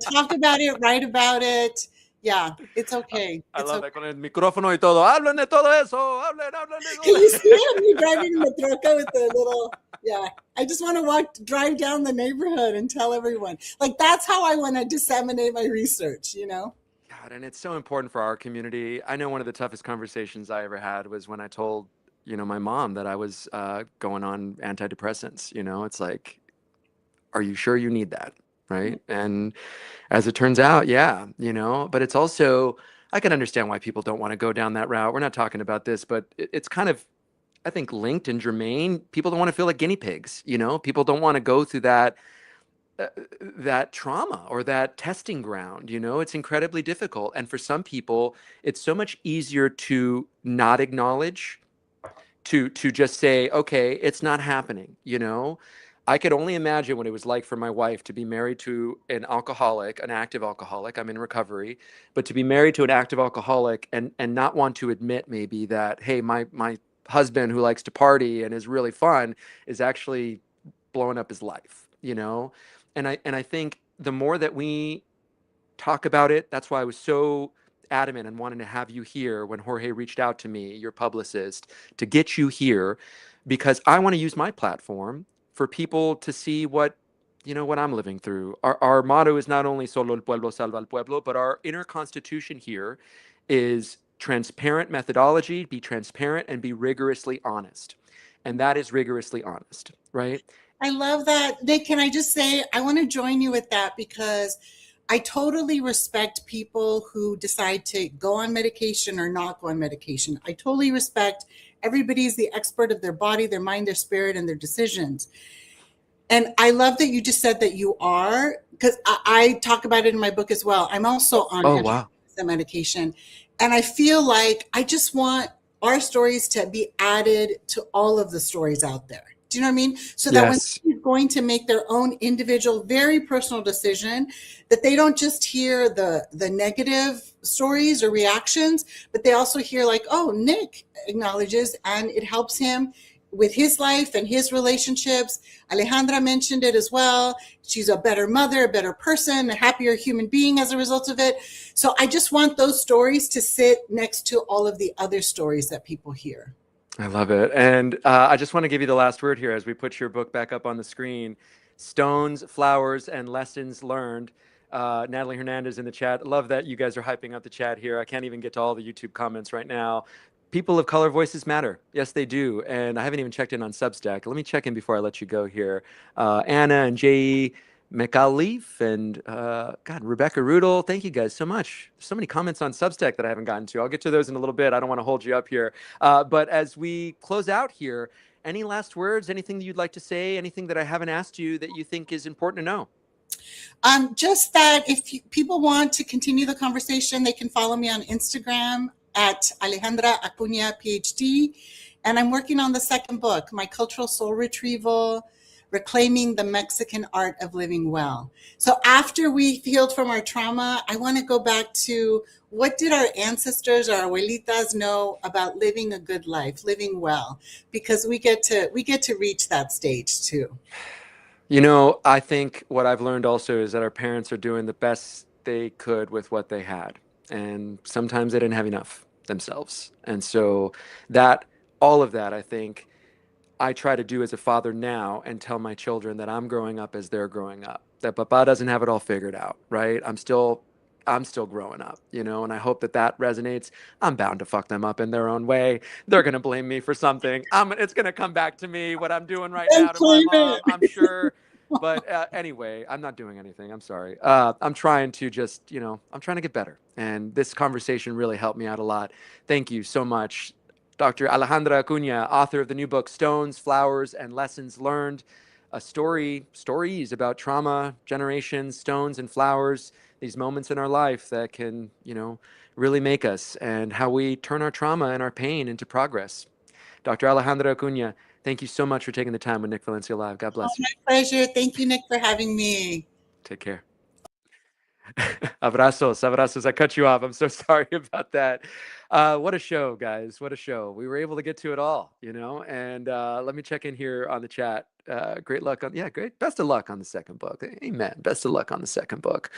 Talk about it, write about it. Yeah, it's okay. I love that. Con el micrófono y todo. Hablen de todo eso. Hablen de todo. Can you see me driving in the troca with the little, yeah. I just want to drive down the neighborhood and tell everyone. Like, that's how I want to disseminate my research, God, and it's so important for our community. I know one of the toughest conversations I ever had was when I told, my mom that I was going on antidepressants. It's like, are you sure you need that? Right. And as it turns out, yeah, but it's also, I can understand why people don't want to go down that route. We're not talking about this, but it's kind of, I think, linked and germane. People don't want to feel like guinea pigs. People don't want to go through that trauma or that testing ground. It's incredibly difficult. And for some people, it's so much easier to not acknowledge, to just say, okay, it's not happening. I could only imagine what it was like for my wife to be married to an alcoholic, an active alcoholic. I'm in recovery, but to be married to an active alcoholic and not want to admit maybe that, hey, my husband who likes to party and is really fun is actually blowing up his life, And I think the more that we talk about it, that's why I was so adamant and wanting to have you here when Jorge reached out to me, your publicist, to get you here, because I want to use my platform for people to see what I'm living through. Our motto is not only solo el pueblo salva al pueblo, but our inner constitution here is transparent methodology, be transparent and be rigorously honest. And that is rigorously honest, right? I love that. Nick, can I just say, I want to join you with that, because I totally respect people who decide to go on medication or not go on medication. I totally respect everybody's the expert of their body, their mind, their spirit, and their decisions. And I love that you just said that you are, because I talk about it in my book as well. I'm also on Wow. medication. And I feel like I just want our stories to be added to all of the stories out there. Do you know what I mean? So that when Yes. someone's going to make their own individual, very personal decision, that they don't just hear the negative stories or reactions, but they also hear like, oh, Nick acknowledges and it helps him with his life and his relationships. Alejandra mentioned it as well. She's a better mother, a better person, a happier human being as a result of it. So I just want those stories to sit next to all of the other stories that people hear. I love it. And I just want to give you the last word here as we put your book back up on the screen. Stones, Flowers, and Lessons Learned. Natalie Hernandez in the chat. Love that you guys are hyping up the chat here. I can't even get to all the YouTube comments right now. People of color voices matter. Yes, they do. And I haven't even checked in on Substack. Let me check in before I let you go here. Anna and J.E. McAleef and God, Rebecca Rudel. Thank you guys so much. There's so many comments on Substack that I haven't gotten to. I'll get to those in a little bit. I don't want to hold you up here. But as we close out here, any last words, anything that you'd like to say, anything that I haven't asked you that you think is important to know? Just that if people want to continue the conversation, they can follow me on Instagram at Alejandra Acuña, PhD. And I'm working on the second book, My Cultural Soul Retrieval, Reclaiming the Mexican Art of Living Well. So after we healed from our trauma, I want to go back to what did our ancestors, our abuelitas know about living a good life, living well, because we get to reach that stage too. You know, I think what I've learned also is that our parents are doing the best they could with what they had. And sometimes they didn't have enough themselves. And so that, all of that, I think I try to do as a father now and tell my children that I'm growing up as they're growing up, that Papa doesn't have it all figured out, right? I'm still growing up, you know, and I hope that that resonates. I'm bound to fuck them up in their own way. They're going to blame me for something. It's going to come back to me, what I'm doing right now to my mom, I'm sure. But anyway, I'm not doing anything. I'm sorry. I'm trying to just, you know, I'm trying to get better. And this conversation really helped me out a lot. Thank you so much. Dr. Alejandra Acuña, author of the new book, Stones, Flowers, and Lessons Learned, stories about trauma, generations, stones and flowers, these moments in our life that can, you know, really make us, and how we turn our trauma and our pain into progress. Dr. Alejandra Acuña, thank you so much for taking the time with Nick Valencia Live. God bless you. My pleasure. Thank you, Nick, for having me. Take care. Abrazos. I cut you off. I'm so sorry about that. What a show, guys. What a show. We were able to get to it all, you know, and let me check in here on the chat. Great luck great. Best of luck on the second book. Amen. Best of luck on the second book.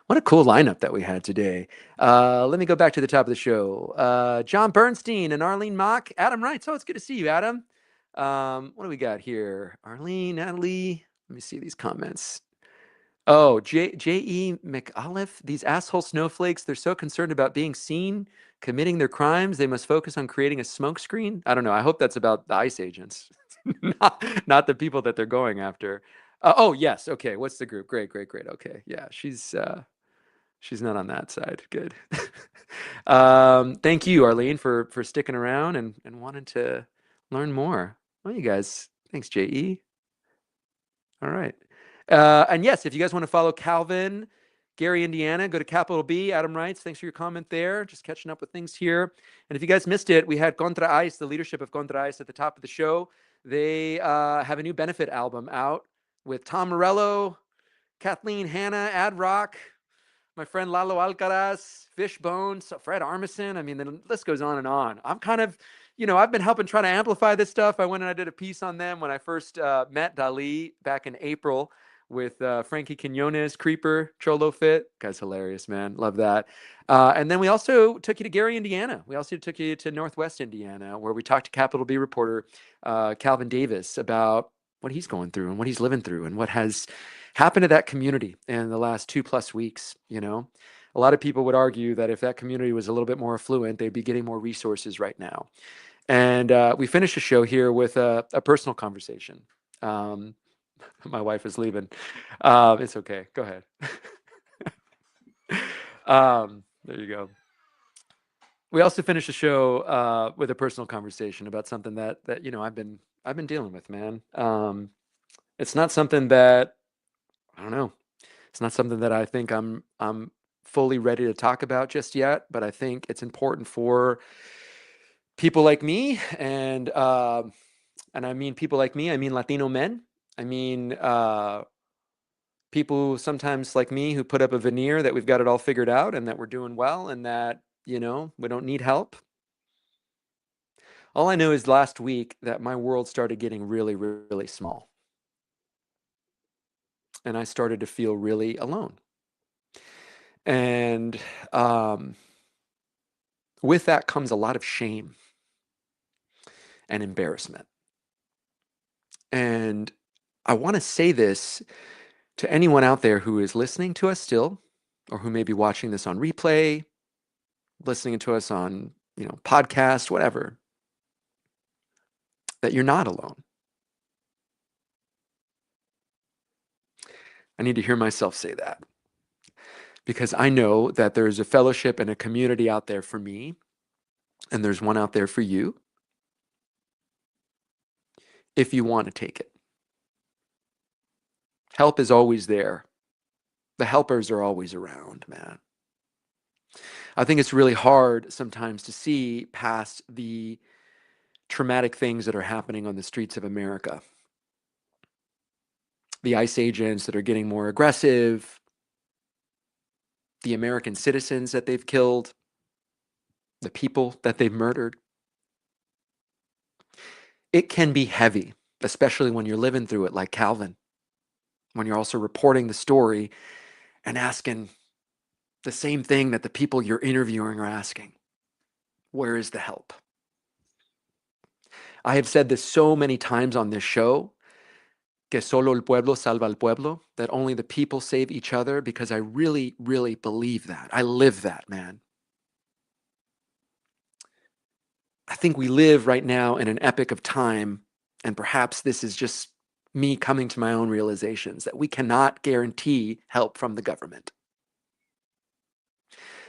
What a cool lineup that we had today. Let me go back to the top of the show. John Bernstein and Arlene Mock. Adam Wright. So it's good to see you, Adam. What do we got here? Arlene, Natalie. Let me see these comments. Oh, J.E. McAleef, these asshole snowflakes, they're so concerned about being seen, committing their crimes, they must focus on creating a smokescreen. I don't know. I hope that's about the ICE agents, not the people that they're going after. Oh, yes. Okay. What's the group? Great. Okay. Yeah, she's not on that side. Good. Thank you, Arlene, for sticking around and wanting to learn more. Well, you guys, thanks, J.E. All right. And yes, if you guys want to follow Calvin, Gary, Indiana, go to Capital B. Adam writes, thanks for your comment there. Just catching up with things here. And if you guys missed it, we had Contra ICE, the leadership of Contra ICE, at the top of the show. They have a new benefit album out with Tom Morello, Kathleen Hanna, Ad Rock, my friend Lalo Alcaraz, Fishbone, Fred Armisen. I mean, the list goes on and on. I'm kind of, you know, I've been helping try to amplify this stuff. I went and I did a piece on them when I first met Dali back in April with Frankie Quinones, Creeper, Cholo Fit. Guy's hilarious, man. Love that. And then we also took you to Gary, Indiana. We also took you to Northwest Indiana, where we talked to Capital B reporter Calvin Davis about what he's going through and what he's living through and what has happened to that community in the last 2+ weeks. You know, a lot of people would argue that if that community was a little bit more affluent, they'd be getting more resources right now. And we finished the show here with a personal conversation. My wife is leaving. It's okay. Go ahead. There you go. We also finished the show with a personal conversation about something that I've been dealing with, man. It's not something that I don't know. It's not something that I think I'm fully ready to talk about just yet, but I think it's important for people like me, and I mean people like me, I mean Latino men. I mean people sometimes like me who put up a veneer that we've got it all figured out and that we're doing well and that, we don't need help. All I know is last week that my world started getting really, really small. And I started to feel really alone. And with that comes a lot of shame and embarrassment. And I want to say this to anyone out there who is listening to us still, or who may be watching this on replay, listening to us on, podcast, whatever, that you're not alone. I need to hear myself say that, because I know that there's a fellowship and a community out there for me, and there's one out there for you if you want to take it. Help is always there. The helpers are always around, man. I think it's really hard sometimes to see past the traumatic things that are happening on the streets of America. The ICE agents that are getting more aggressive, the American citizens that they've killed, the people that they've murdered. It can be heavy, especially when you're living through it like Calvin, when you're also reporting the story and asking the same thing that the people you're interviewing are asking. Where is the help? I have said this so many times on this show, que solo el pueblo salva al pueblo, that only the people save each other, because I really, really believe that. I live that, man. I think we live right now in an epoch of time, and perhaps this is just me coming to my own realizations, that we cannot guarantee help from the government.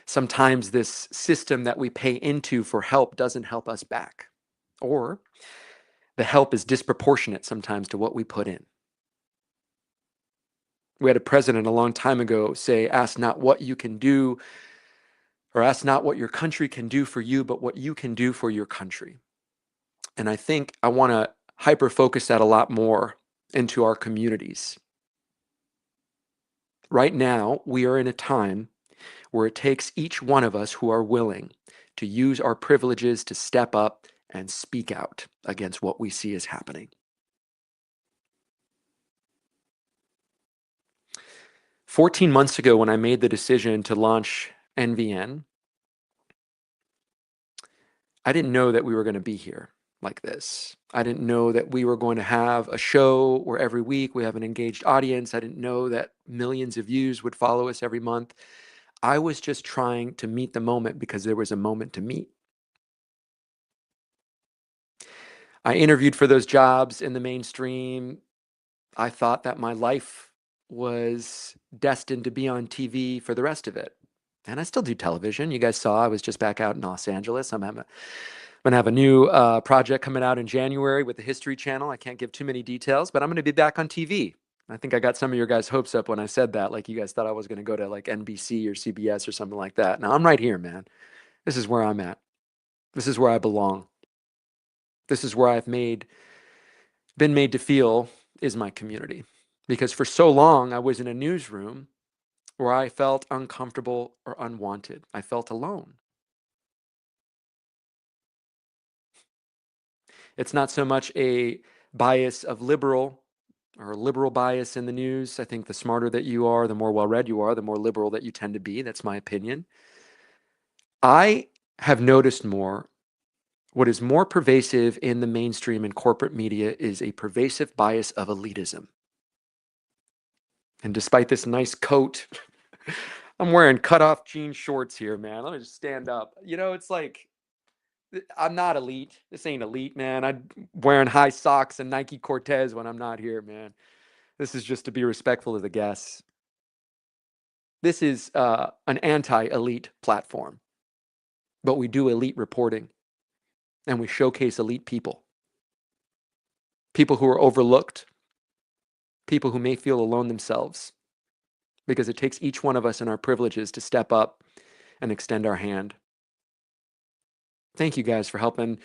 Sometimes this system that we pay into for help doesn't help us back, or the help is disproportionate sometimes to what we put in. We had a president a long time ago say, ask not what you can do, or ask not what your country can do for you, but what you can do for your country. And I think I want to hyper-focus that a lot more into our communities. Right now, we are in a time where it takes each one of us who are willing to use our privileges to step up and speak out against what we see is happening. 14 months ago, when I made the decision to launch NVN, I didn't know that we were going to be here like this. I didn't know that we were going to have a show where every week we have an engaged audience. I didn't know that millions of views would follow us every month. I was just trying to meet the moment because there was a moment to meet. I interviewed for those jobs in the mainstream. I thought that my life was destined to be on TV for the rest of it. And I still do television. You guys saw I was just back out in Los Angeles. I'm going to have a new project coming out in January with the History Channel. I can't give too many details, but I'm going to be back on TV. I think I got some of your guys' hopes up when I said that. Like, you guys thought I was going to go to like NBC or CBS or something like that. Now I'm right here, man. This is where I'm at. This is where I belong. This is where I've been made to feel is my community. Because for so long, I was in a newsroom where I felt uncomfortable or unwanted. I felt alone. It's not so much a bias of liberal or a liberal bias in the news. I think the smarter that you are, the more well-read you are, the more liberal that you tend to be. That's my opinion. I have noticed more. What is more pervasive in the mainstream and corporate media is a pervasive bias of elitism. And despite this nice coat, I'm wearing cutoff jean shorts here, man. Let me just stand up. It's like, I'm not elite. This ain't elite, man. I'm wearing high socks and Nike Cortez when I'm not here, man. This is just to be respectful of the guests. This is an anti-elite platform, but we do elite reporting, and we showcase elite people. People who are overlooked, people who may feel alone themselves, because it takes each one of us in our privileges to step up and extend our hand. Thank you guys for helping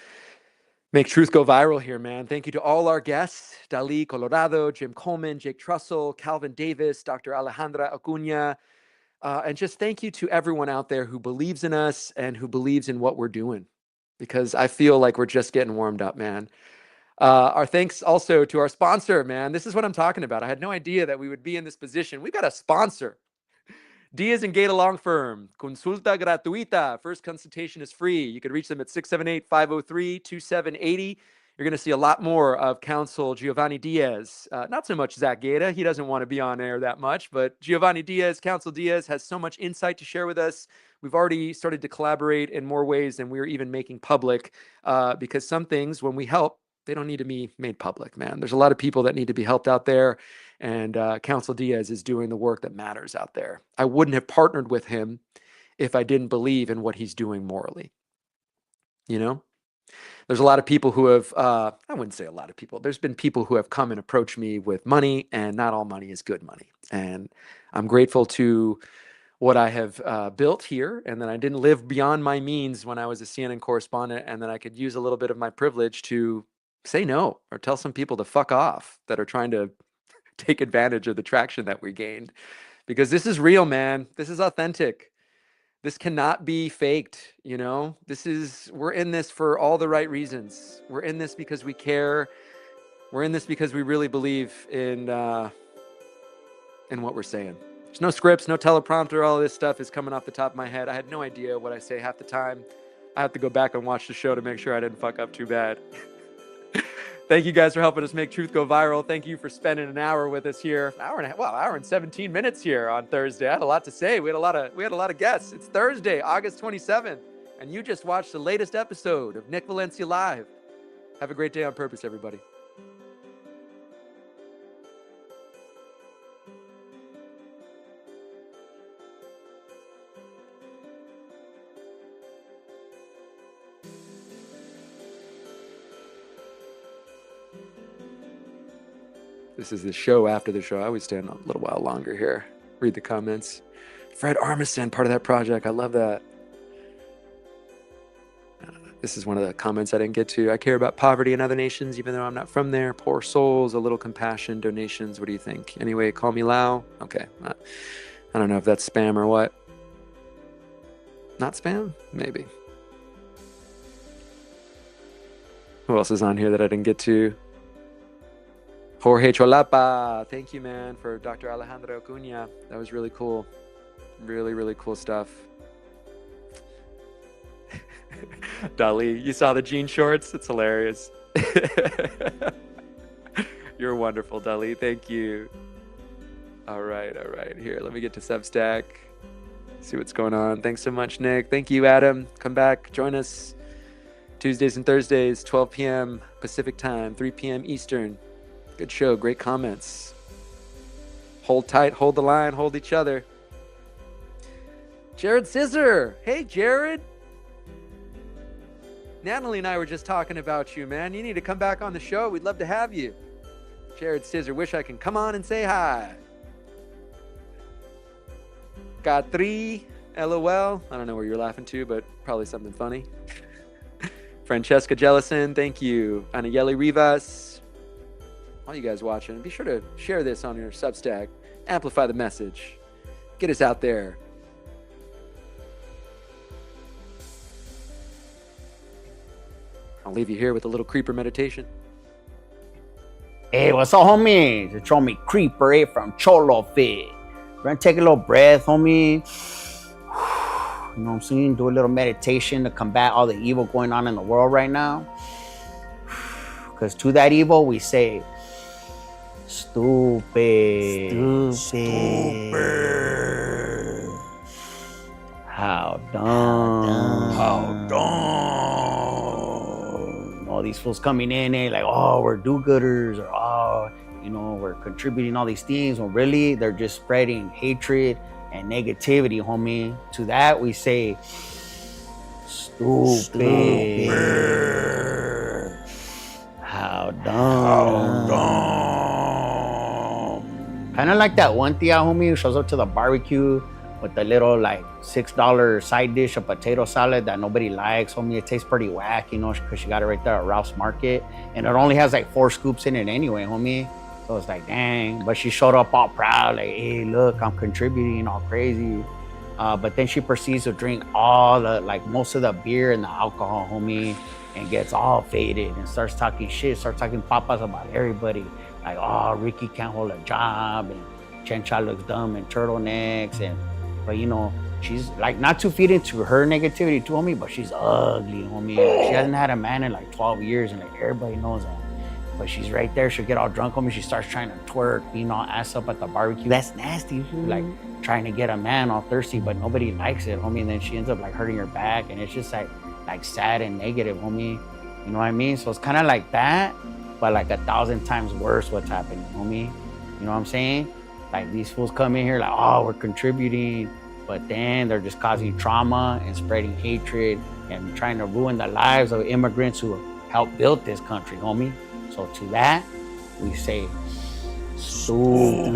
make truth go viral here, man. Thank you to all our guests, Dali Colorado, Jim Coleman, Jake Trussell, Calvin Davis, Dr. Alejandra Acuña, and just thank you to everyone out there who believes in us and who believes in what we're doing, because I feel like we're just getting warmed up, man. Our thanks also to our sponsor, man. This is what I'm talking about. I had no idea that we would be in this position. We've got a sponsor. Diaz and Gaeta Long Firm. Consulta gratuita. First consultation is free. You can reach them at 678-503-2780. You're going to see a lot more of Counsel Giovanni Diaz. Not so much Zach Gaeta. He doesn't want to be on air that much. But Giovanni Diaz, Counsel Diaz, has so much insight to share with us. We've already started to collaborate in more ways than we're even making public, because some things, when we help, they don't need to be made public, man. There's a lot of people that need to be helped out there. And Counsel Diaz is doing the work that matters out there. I wouldn't have partnered with him if I didn't believe in what he's doing morally. You know, there's a lot of people who have, I wouldn't say a lot of people. There's been people who have come and approached me with money, and not all money is good money. And I'm grateful to what I have built here, and then I didn't live beyond my means when I was a CNN correspondent, and then I could use a little bit of my privilege to say no or tell some people to fuck off that are trying to take advantage of the traction that we gained, because this is real, man. This is authentic. This cannot be faked. You know, we're in this for all the right reasons. We're in this because we care. We're in this because we really believe in what we're saying. There's no scripts, no teleprompter. All of this stuff is coming off the top of my head. I had no idea what I say half the time. I have to go back and watch the show to make sure I didn't fuck up too bad. Thank you guys for helping us make truth go viral. Thank you for spending an hour with us here. Hour and 17 minutes here on Thursday. I had a lot to say. We had a lot of guests. It's Thursday, August 27th, and you just watched the latest episode of Nick Valencia Live. Have a great day on purpose, everybody. This is the show after the show. I always stay a little while longer here. Read the comments. Fred Armisen, part of that project. I love that. This is one of the comments I didn't get to. I care about poverty in other nations, even though I'm not from there. Poor souls, a little compassion, donations. What do you think? Anyway, call me Lau. Okay. I don't know if that's spam or what. Not spam? Maybe. Who else is on here that I didn't get to? Jorge Cholapa, thank you, man, for Dr. Alejandra Acuña. That was really cool. Really, really cool stuff. Dali, you saw the jean shorts? It's hilarious. You're wonderful, Dali. Thank you. All right. Here, let me get to Substack. See what's going on. Thanks so much, Nick. Thank you, Adam. Come back. Join us Tuesdays and Thursdays, 12 p.m. Pacific time, 3 p.m. Eastern. Good show. Great comments. Hold tight. Hold the line. Hold each other. Jared Scissor. Hey, Jared. Natalie and I were just talking about you, man. You need to come back on the show. We'd love to have you. Jared Scissor. Wish I can come on and say hi. Got 3. LOL. I don't know where you're laughing to, but probably something funny. Francesca Jellison. Thank you. Anayeli Rivas. All you guys watching, be sure to share this on your Substack. Amplify the message. Get us out there. I'll leave you here with a little creeper meditation. Hey, what's up, homie? It's your homie Creeper, from Cholo Fit. We're gonna take a little breath, homie. You know what I'm saying? Do a little meditation to combat all the evil going on in the world right now. Because to that evil, we say, Stupid. How dumb. All these fools coming in, like, oh, we're do-gooders, or oh, you know, we're contributing all these things. When really, they're just spreading hatred and negativity, homie. To that we say stupid. How dumb. Kind of like that one tia, homie, who shows up to the barbecue with the little like $6 side dish of potato salad that nobody likes, homie. It tastes pretty whack, you know, because she got it right there at Ralph's Market, and it only has like 4 scoops in it anyway, homie. So it's like, dang. But she showed up all proud, like, hey, look, I'm contributing, all crazy. But then she proceeds to drink all the, like, most of the beer and the alcohol, homie, and gets all faded and starts talking shit, starts talking papas about everybody. Like, oh, Ricky can't hold a job, and Chencha looks dumb in turtlenecks, and but you know, she's like not to feed into her negativity too, homie, but she's ugly, homie. Like, she hasn't had a man in like 12 years, and like everybody knows that. But she's right there. She'll get all drunk, homie. She starts trying to twerk, you know, ass up at the barbecue. That's nasty, like trying to get a man all thirsty, but nobody likes it, homie. And then she ends up like hurting her back, and it's just like sad and negative, homie. You know what I mean? So it's kind of like that, but like 1,000 times worse what's happening, homie. You know what I'm saying? Like these fools come in here like, oh, we're contributing, but then they're just causing trauma and spreading hatred and trying to ruin the lives of immigrants who helped build this country, homie. So to that, we say stupid.